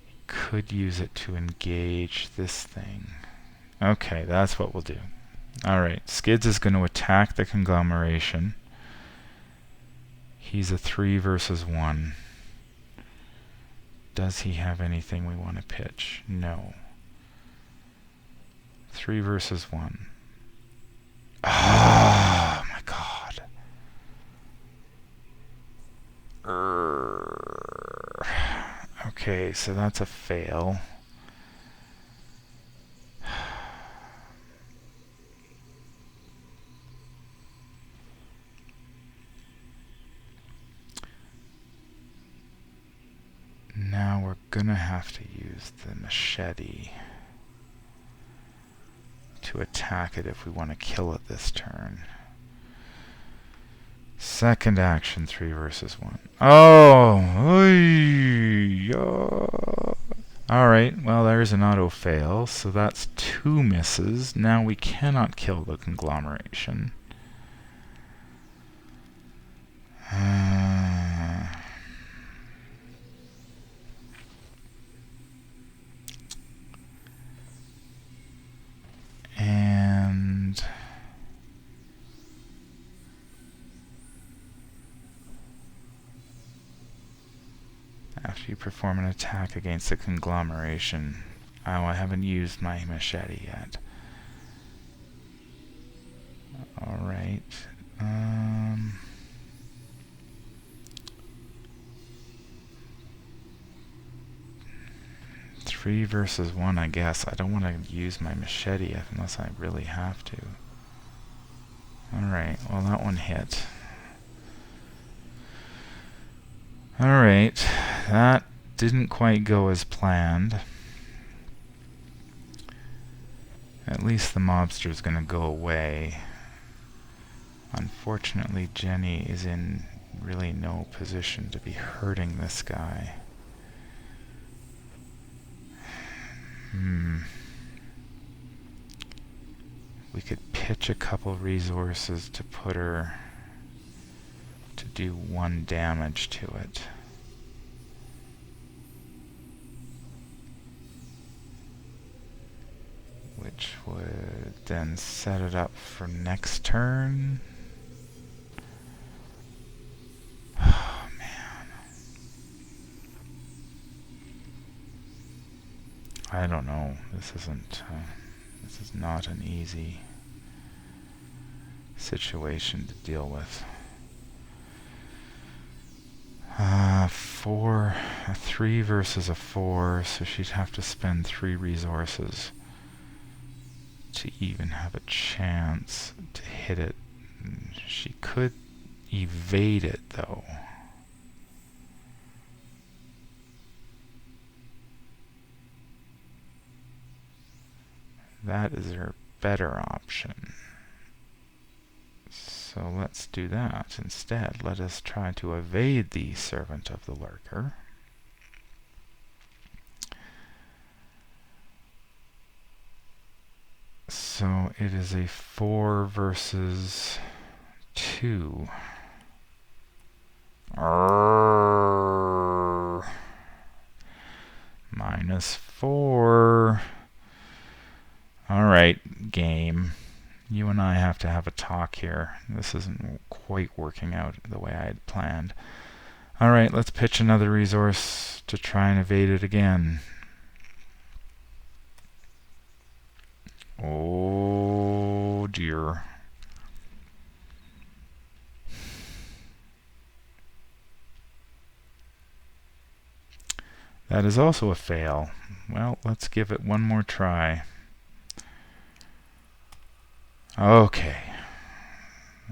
A: He could use it to engage this thing. Okay, that's what we'll do. Alright, Skids is going to attack the conglomeration. He's a 3 versus 1. Does he have anything we want to pitch? No. 3 versus 1. Oh my god. Okay, so that's a fail. Now we're gonna have to use the machete to attack it if we want to kill it this turn. Second action, 3 versus 1. Oh! Alright, well there's an auto fail, so that's 2 misses. Now we cannot kill the conglomeration. And after you perform an attack against the conglomeration, oh, I haven't used my machete yet. Alright. 3 versus 1, I guess. I don't want to use my machete unless I really have to. Alright, well that one hit. Alright, that didn't quite go as planned. At least the mobster's gonna go away. Unfortunately, Jenny is in really no position to be hurting this guy. We could pitch a couple resources to put her to do 1 damage to it. Which would then set it up for next turn. Oh, man. I don't know. This is not an easy situation to deal with. 4, a 3 versus a 4, so she'd have to spend 3 resources to even have a chance to hit it. She could evade it, though. That is her better option. So let's do that instead. Let us try to evade the Servant of the Lurker. So it is a 4 versus 2. -4. Alright, game. You and I have to have a talk here. This isn't quite working out the way I had planned. Alright, let's pitch another resource to try and evade it again. Oh dear. That is also a fail. Well, let's give it one more try. Okay.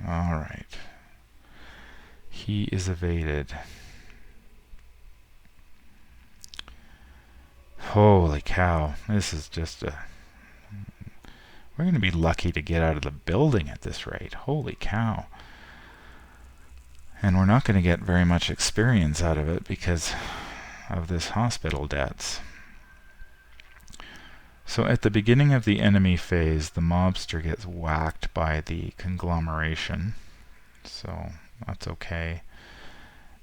A: Alright. He is evaded. Holy cow. This is just a... We're going to be lucky to get out of the building at this rate. Holy cow. And we're not going to get very much experience out of it because of this hospital debts. So at the beginning of the enemy phase, the mobster gets whacked by the conglomeration. So that's okay.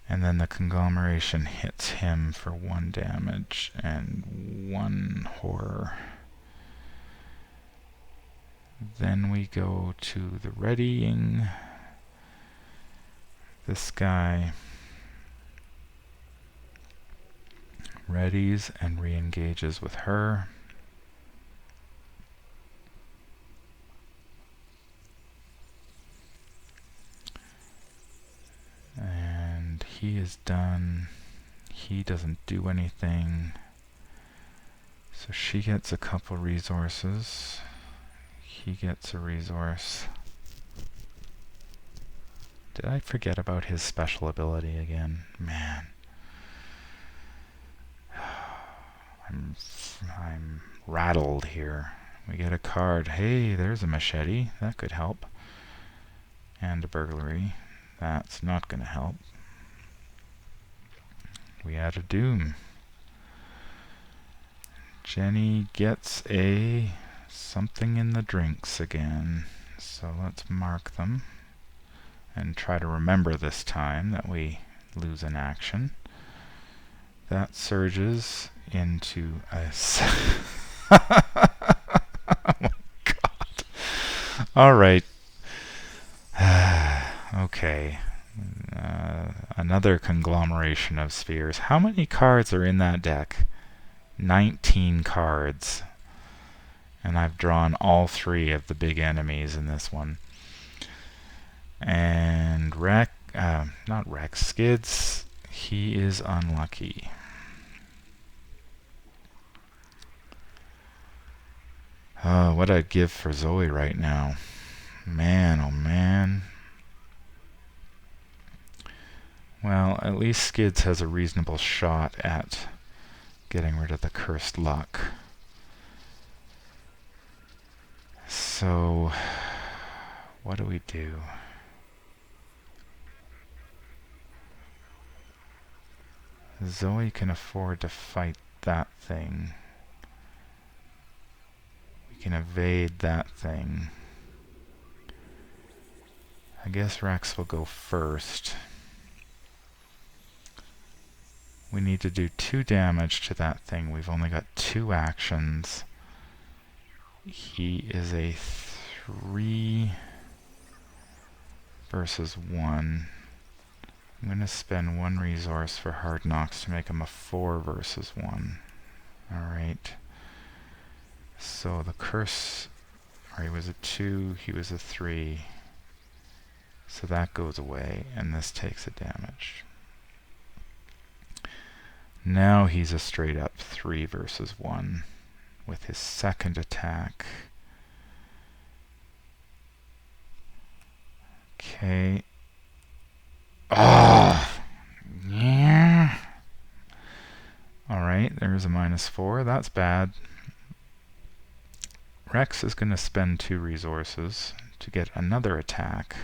A: And then the conglomeration hits him for 1 damage and 1 horror. Then we go to the readying. This guy readies and re-engages with her. And he is done. He doesn't do anything. So she gets a couple resources. He gets a resource. Did I forget about his special ability again? Man. I'm rattled here. We get a card. Hey, there's a machete. That could help. And a burglary. That's not going to help. We add a doom. Jenny gets a something in the drinks again. So let's mark them. And try to remember this time that we lose an action. That surges into a... Oh my god. Alright. Okay. Another conglomeration of spheres. How many cards are in that deck? 19 cards. And I've drawn all 3 of the big enemies in this one. And not Rex, Skids, he is unlucky. What I'd give for Zoe right now. Man, oh man. Well, at least Skids has a reasonable shot at getting rid of the cursed luck. So, what do we do? Zoe can afford to fight that thing. We can evade that thing. I guess Rex will go first. We need to do 2 damage to that thing. We've only got 2 actions. He is a 3 versus 1. I'm going to spend 1 resource for Hard Knocks to make him a 4 versus 1. Alright. So the curse... he was a 2, he was a 3. So that goes away, and this takes a damage. Now he's a straight up 3 versus 1 with his second attack. Okay. Ah! Yeah. Alright, there's a -4. That's bad. Rex is going to spend 2 resources to get another attack.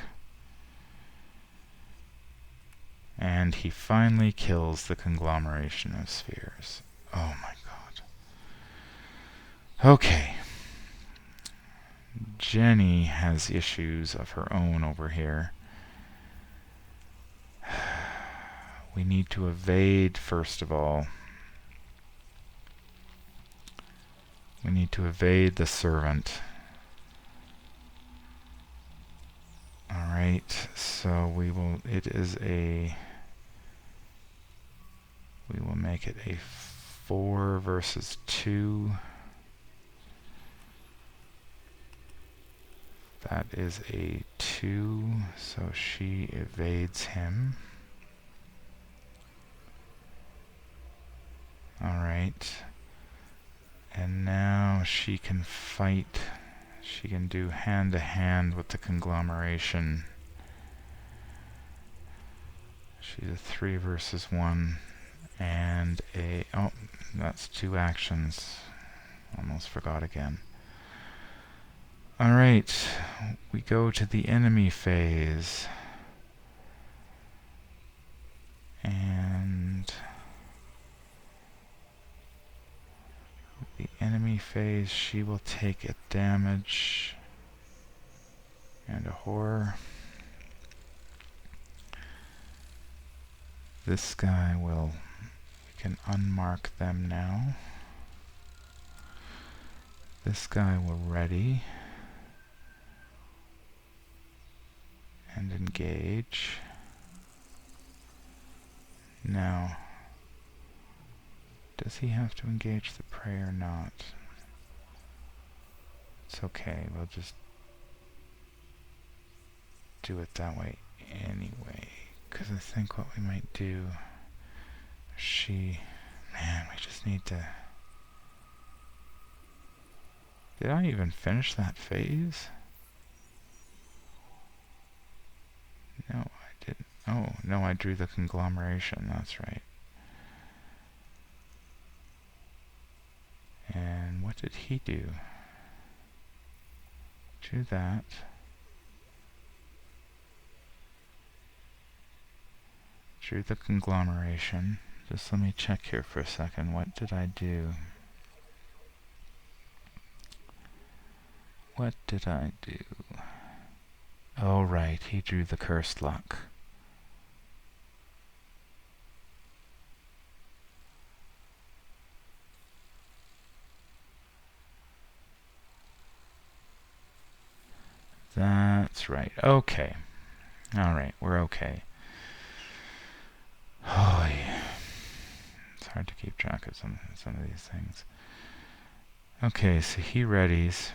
A: And he finally kills the conglomeration of spheres. Oh my god. Okay. Jenny has issues of her own over here. We need to evade, first of all. We need to evade the servant. Alright, so we will make it a 4 versus 2. That is a 2, so she evades him. Alright. And now she can fight. She can do hand-to-hand with the conglomeration. She's a 3 versus 1. And a... oh, that's 2 actions. Almost forgot again. Alright, we go to the enemy phase. And... the enemy phase, she will take a damage and a horror. This guy will... we can unmark them now. This guy will ready and engage. Now, does he have to engage the prey or not? It's okay, we'll just do it that way anyway. Because I think what we might do... man, we just need to... did I even finish that phase? No, I didn't. Oh, no, I drew the conglomeration, that's right. And what did he do? Drew that. Drew the conglomeration. Just let me check here for a second. What did I do? What did I do? Oh, right, he drew the cursed luck. That's right. Okay. Alright, we're okay. Oh, yeah. It's hard to keep track of some of these things. Okay, so he readies.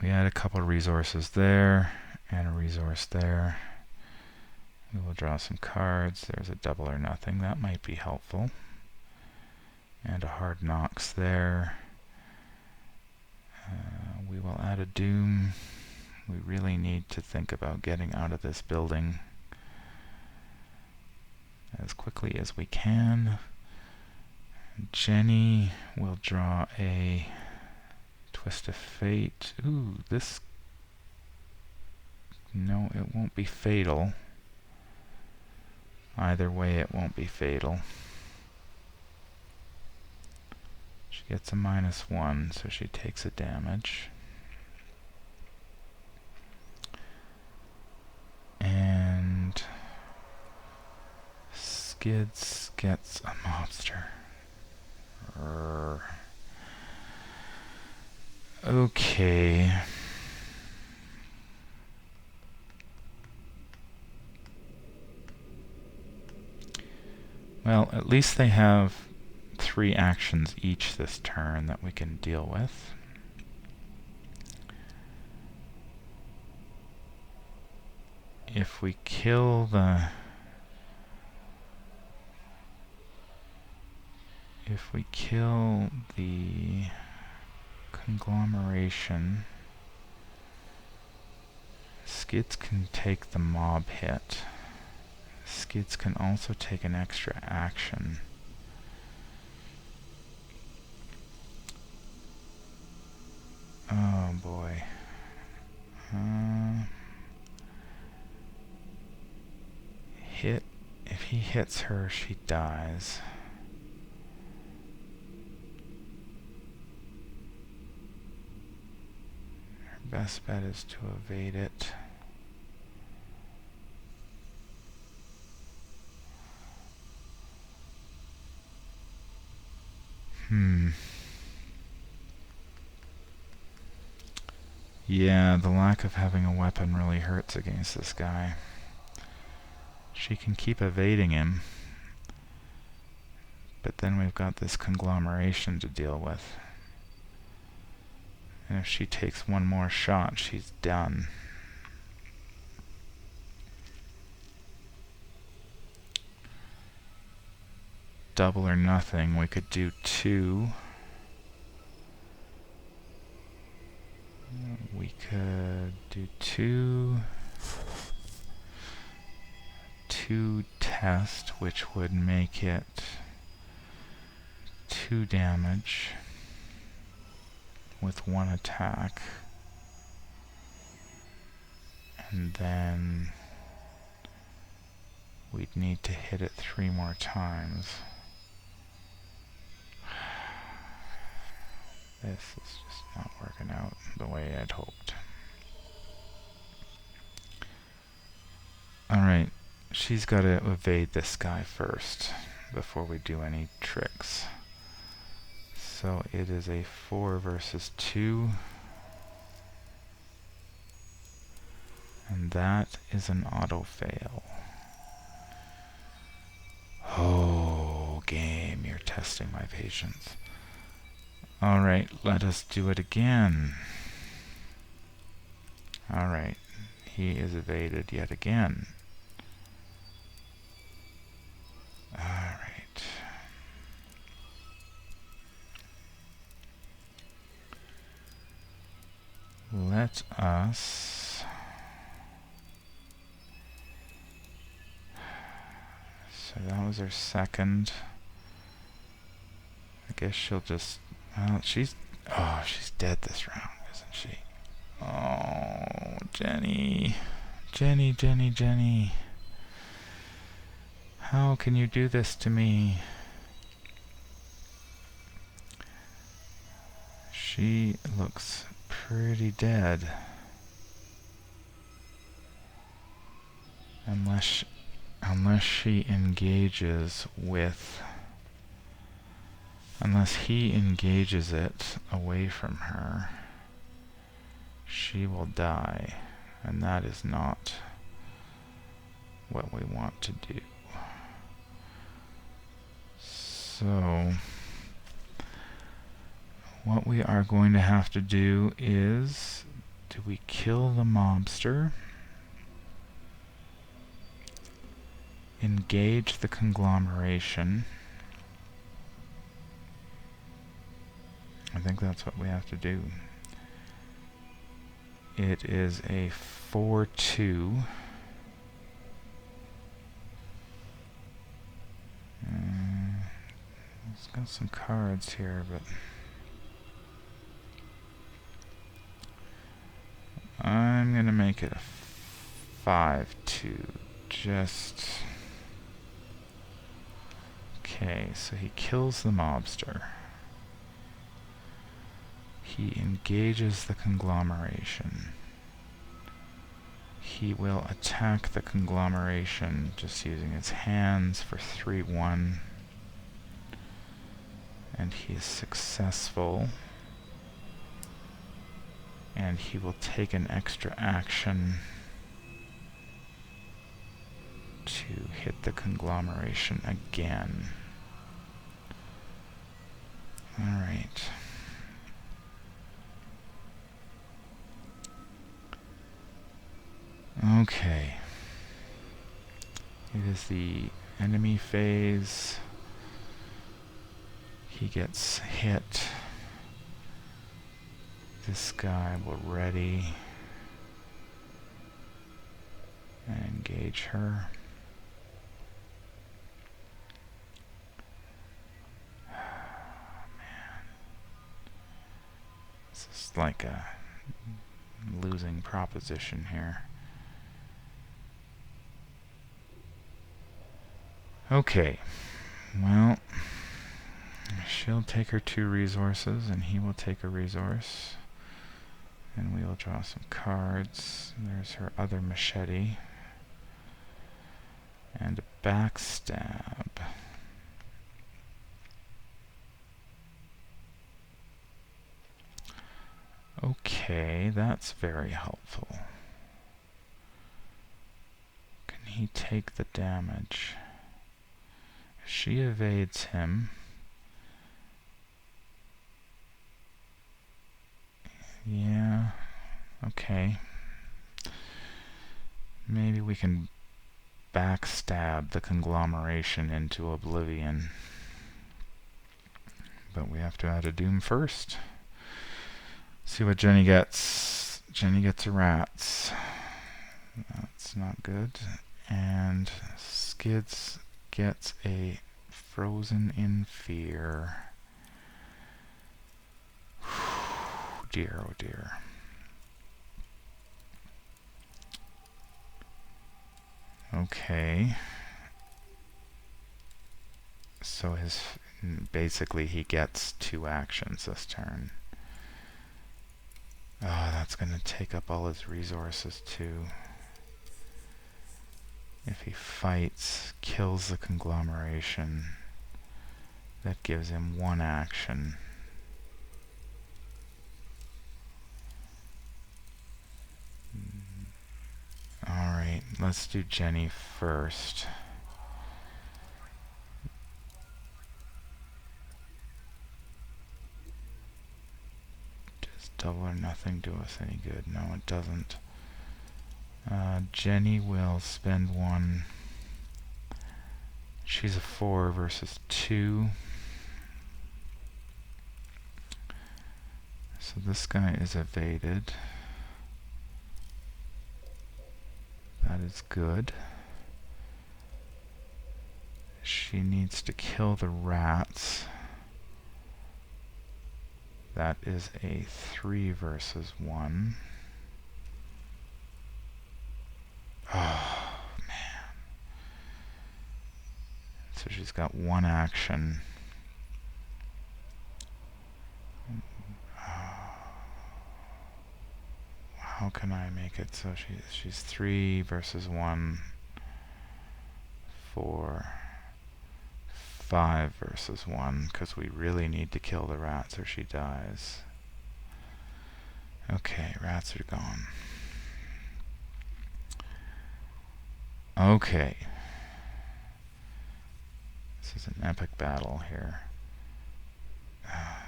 A: We add a couple of resources there, and a resource there. We will draw some cards. There's a double or nothing. That might be helpful. And a hard knocks there. We will add a doom. We really need to think about getting out of this building as quickly as we can. Jenny will draw a twist of fate. Ooh, this... no, it won't be fatal. Either way, it won't be fatal. She gets a -1, so she takes a damage. And Skids gets a mobster. Okay. Well, at least they have 3 actions each this turn that we can deal with. If we kill the... If we kill the conglomeration, Skids can take the mob hit. Skids can also take an extra action. Oh boy. Hit. If he hits her, she dies. Her best bet is to evade it. Yeah, the lack of having a weapon really hurts against this guy. She can keep evading him, but then we've got this conglomeration to deal with. And if she takes one more shot, she's done. Double or nothing, we could do 2. We could do 2 test, which would make it 2 damage with 1 attack. And then we'd need to hit it 3 more times. This is just not working out the way I'd hoped. Alright, she's got to evade this guy first before we do any tricks. So it is a 4 versus 2. And that is an auto fail. Oh, game, you're testing my patience. Alright, let us do it again. Alright, he is evaded yet again. Alright. Let us... So that was her second. I guess she'll just... Well, she's dead this round, isn't she? Oh, Jenny. Jenny. How can you do this to me? She looks pretty dead. Unless she engages with... Unless he engages it away from her, she will die. And that is not what we want to do. So, what we are going to have to do is, do we kill the mobster? Engage the conglomeration. I think that's what we have to do. It is a 4-2. It's got some cards here, but I'm gonna make it a 5-2. Just Okay, so he kills the mobster. He engages the conglomeration. He will attack the conglomeration just using his hands for 3-1. And he is successful. And he will take an extra action to hit the conglomeration again. Alright. Okay. It is the enemy phase. He gets hit. This guy will ready and engage her. Man. This is like a losing proposition here. Okay, well, she'll take her 2 resources and he will take a resource. And we will draw some cards. There's her other machete. And a backstab. Okay, that's very helpful. Can he take the damage? She evades him. Yeah, okay. Maybe we can backstab the conglomeration into oblivion. But we have to add a doom first. See what Jenny gets. Jenny gets rats. That's not good. And Skids gets a frozen in fear. Dear, oh dear. Okay. So basically he gets 2 actions this turn. Oh, that's gonna take up all his resources too. If he fights, kills the conglomeration, that gives him 1 action. Alright, let's do Jenny first. Does double or nothing do us any good? No, it doesn't. Jenny will spend 1. She's a 4 versus 2. So this guy is evaded. That is good. She needs to kill the rats. That is a 3 versus 1. Oh, man. So she's got 1 action. How can I make it so she's 3 versus 1, 4, 5 versus 1, because we really need to kill the rats or she dies. Okay, rats are gone. Okay. This is an epic battle here.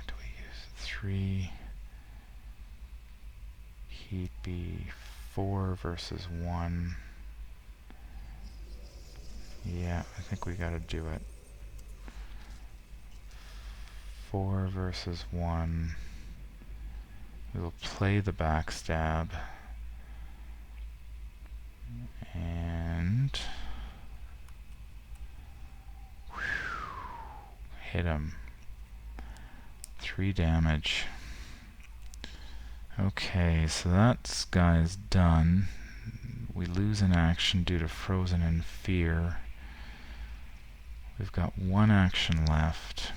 A: Do we use 3? He'd be 4 versus 1. Yeah, I think we gotta do it. 4 versus 1. We will play the backstab. And hit him. 3 damage. Okay, so that guy's done. We lose an action due to frozen in fear. We've got one action left.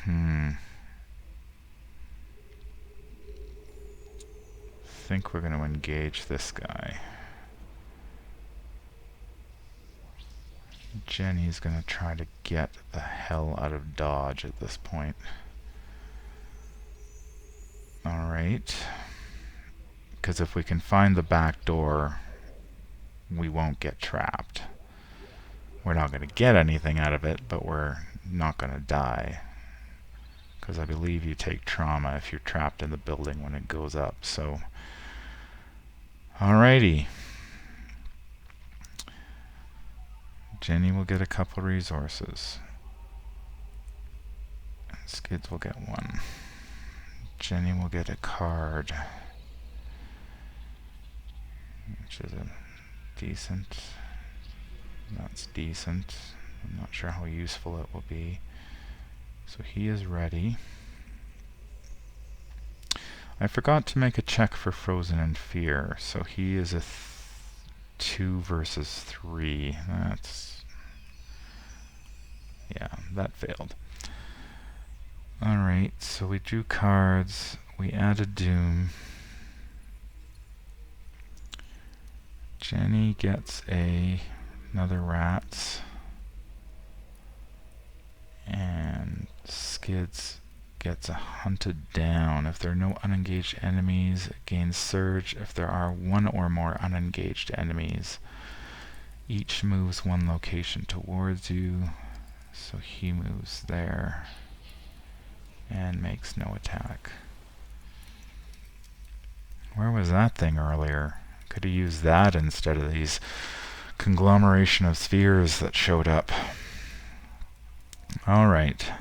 A: I think we're going to engage this guy. Jenny's going to try to get the hell out of dodge at this point. Alright. Because if we can find the back door, we won't get trapped. We're not going to get anything out of it, but we're not going to die. Because I believe you take trauma if you're trapped in the building when it goes up. So, alrighty. Jenny will get a couple resources. And Skids will get one. Jenny will get a card, which is a decent. That's decent. I'm not sure how useful it will be. So he is ready. I forgot to make a check for Frozen in Fear. So he is a 2 versus 3. That's... yeah, that failed. Alright, so we drew cards. We added Doom. Jenny gets another Rats. And Skids gets a Hunted Down. If there are no unengaged enemies, it gains Surge. If there are one or more unengaged enemies, each moves one location towards you. So he moves there and makes no attack. Where was that thing earlier? Could have used that instead of these conglomeration of spheres that showed up. Alright.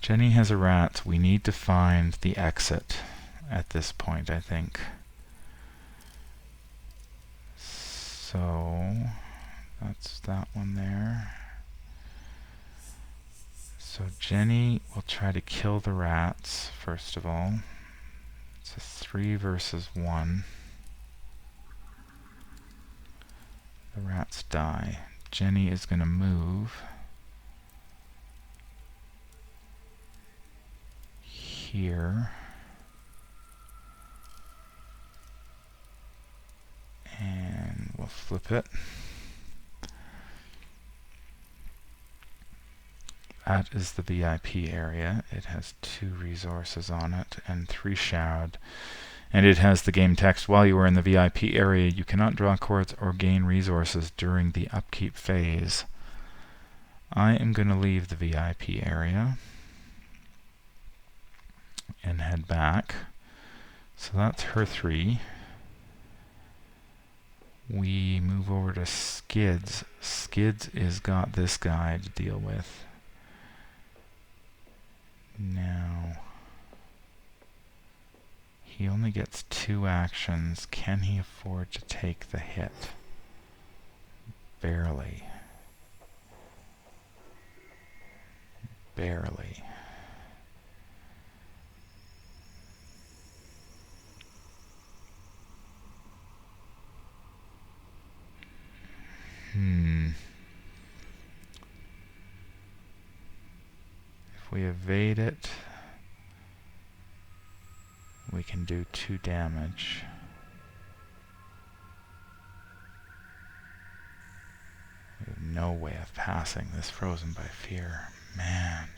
A: Jenny has a rat. We need to find the exit at this point, I think. So, that's that one there. So Jenny will try to kill the rats, first of all. It's a 3 versus 1. The rats die. Jenny is going to move here. And we'll flip it. That is the VIP area. It has 2 resources on it and 3 shroud. And it has the game text, while you are in the VIP area, you cannot draw cards or gain resources during the upkeep phase. I am going to leave the VIP area and head back. So that's her 3. We move over to Skids. Skids is got this guy to deal with. Now, he only gets 2 actions. Can he afford to take the hit? Barely. Barely. If we evade it, we can do 2 damage. We have no way of passing this Frozen by Fear. Man.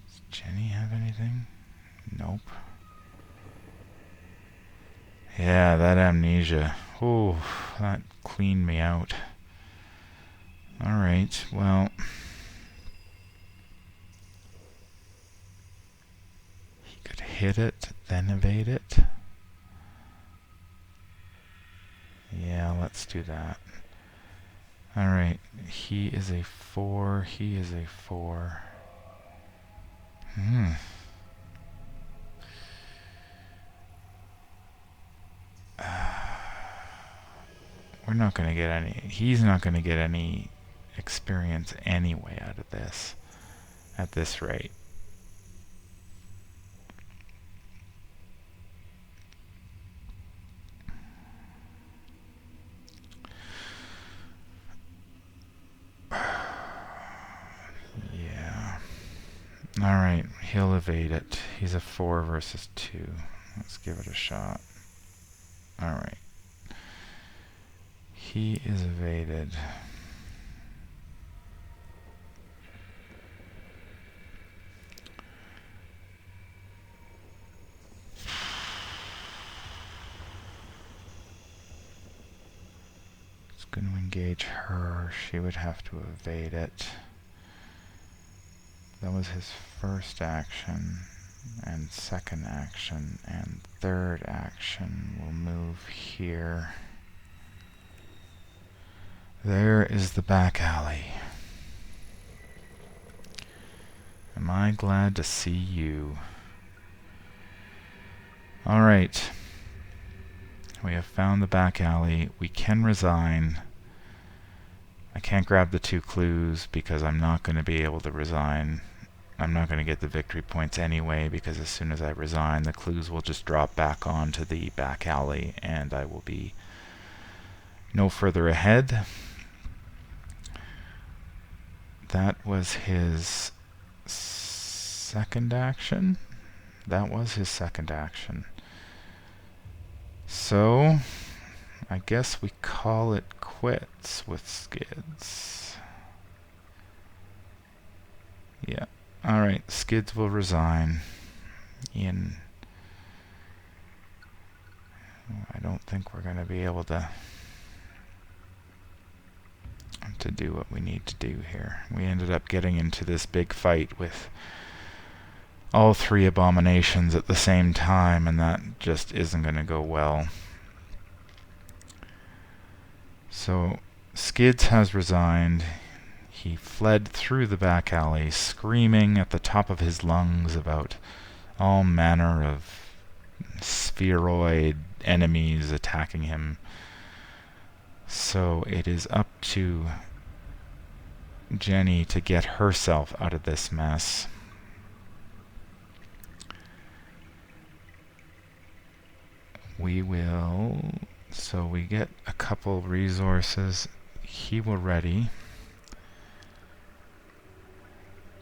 A: Does Jenny have anything? Nope. Yeah, that amnesia. Oh, that cleaned me out. Alright, well... he could hit it, then evade it. Yeah, let's do that. Alright, he is a 4, he is a 4. We're not going to get any... he's not going to get any experience anyway out of this at this rate. Alright, he'll evade it. He's a 4 versus 2. Let's give it a shot. Alright. He is evaded. It's going to engage her. She would have to evade it. That was his first action, and second action, and third action. We'll move here. There is the back alley. Am I glad to see you? Alright. We have found the back alley. We can resign. I can't grab the 2 clues because I'm not going to be able to resign. I'm not going to get the victory points anyway, because as soon as I resign, the clues will just drop back onto the back alley and I will be no further ahead. That was his second action. That was his second action. So, I guess we call it quits with Skids. Yeah. Alright, Skids will resign. Ian. I don't think we're going to be able to do what we need to do here. We ended up getting into this big fight with all 3 abominations at the same time, and that just isn't going to go well. So, Skids has resigned. He fled through the back alley, screaming at the top of his lungs about all manner of spheroid enemies attacking him. So it is up to Jenny to get herself out of this mess. We will... So we get a couple resources. He will ready.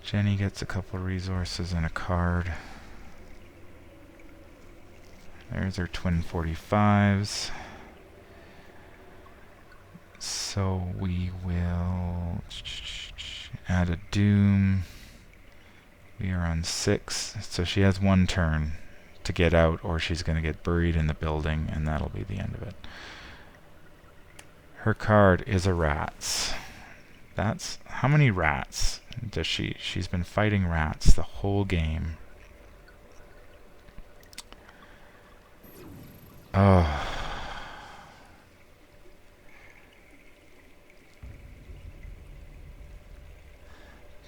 A: Jenny gets a couple resources and a card. There's our twin 45s. So we will add a doom. We are on 6. So she has 1 turn to get out, or she's going to get buried in the building, and that'll be the end of it. Her card is a rats. That's... How many rats does she... She's been fighting rats the whole game. Oh.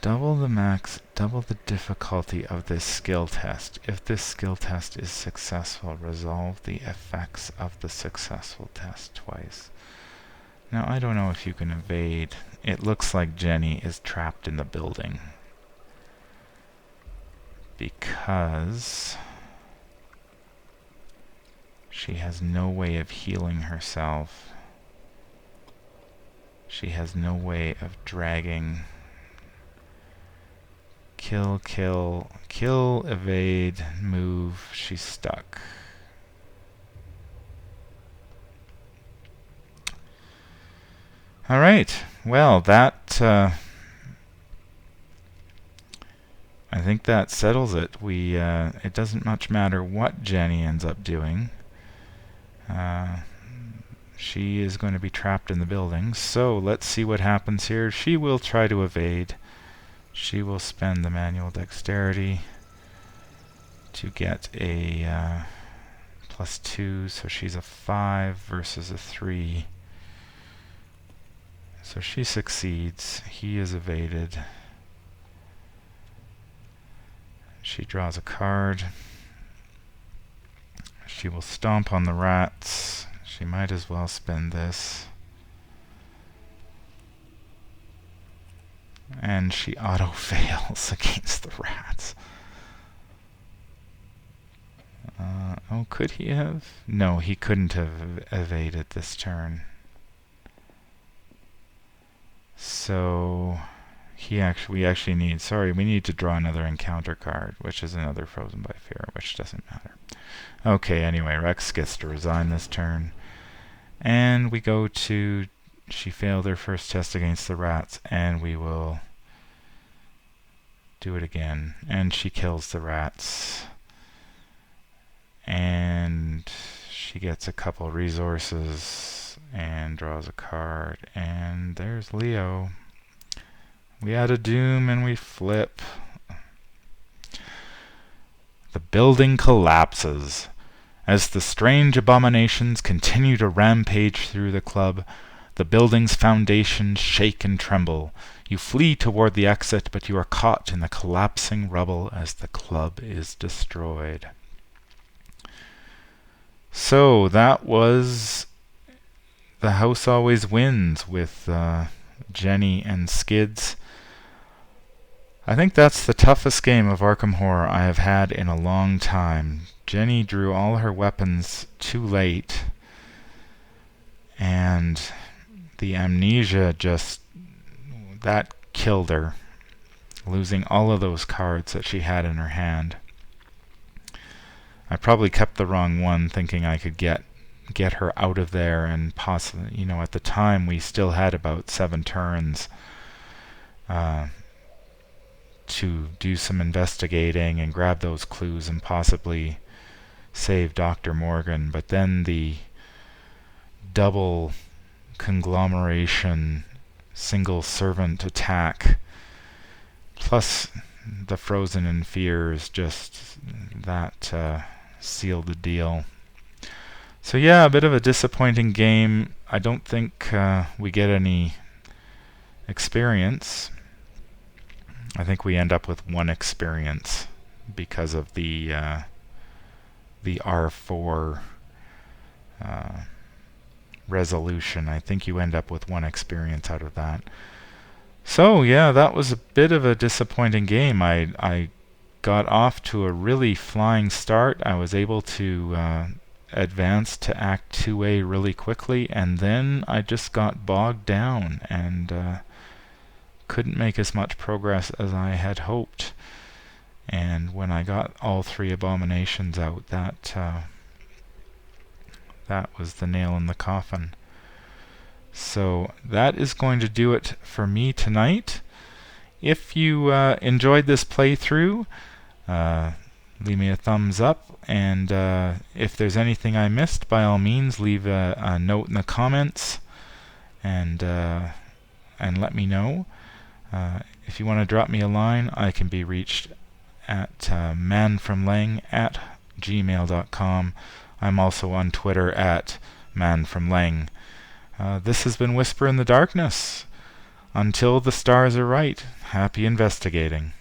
A: Double the max, double the difficulty of this skill test. If this skill test is successful, resolve the effects of the successful test twice. Now, I don't know if you can evade. It looks like Jenny is trapped in the building, because she has no way of healing herself. She has no way of dragging. Kill, kill, kill, evade, move. She's stuck. Alright, well, that... I think that settles it. It doesn't much matter what Jenny ends up doing. She is going to be trapped in the building. So let's see what happens here. She will try to evade. She will spend the manual dexterity to get a +2. So she's a 5 versus a 3. So she succeeds. He is evaded. She draws a card. She will stomp on the rats. She might as well spend this. And she auto-fails against the rats. Oh, could he have? No, he couldn't have evaded this turn. So we actually need, sorry, we need to draw another encounter card, which is another Frozen by Fear, which doesn't matter. Okay, anyway, Rex gets to resign this turn. And we go to, she failed her first test against the rats, and we will do it again. And she kills the rats. And she gets a couple resources and draws a card. And there's Leo. We add a doom and we flip. The building collapses. As the strange abominations continue to rampage through the club, the building's foundations shake and tremble. You flee toward the exit, but you are caught in the collapsing rubble as the club is destroyed. So that was The House Always Wins with Jenny and Skids. I think that's the toughest game of Arkham Horror I have had in a long time. Jenny drew all her weapons too late, and the amnesia that killed her, losing all of those cards that she had in her hand. I probably kept the wrong one, thinking I could get her out of there, and possibly, at the time we still had about 7 turns to do some investigating and grab those clues and possibly save Dr. Morgan. But then the double conglomeration single servant attack plus the Frozen in Fears, just that sealed the deal. So yeah, a bit of a disappointing game. I don't think we get any experience. I think we end up with 1 experience because of the R4 resolution. I think you end up with 1 experience out of that. So yeah, that was a bit of a disappointing game. I got off to a really flying start. I was able to advance to Act 2A really quickly, and then I just got bogged down and couldn't make as much progress as I had hoped. And when I got all 3 abominations out, that was the nail in the coffin. So that is going to do it for me tonight. If you enjoyed this playthrough, leave me a thumbs up, and if there's anything I missed, by all means leave a note in the comments and let me know. If you want to drop me a line, I can be reached at manfromlang@gmail.com. I'm also on Twitter at manfromlang. This has been Whisper in the Darkness. Until the stars are right, happy investigating.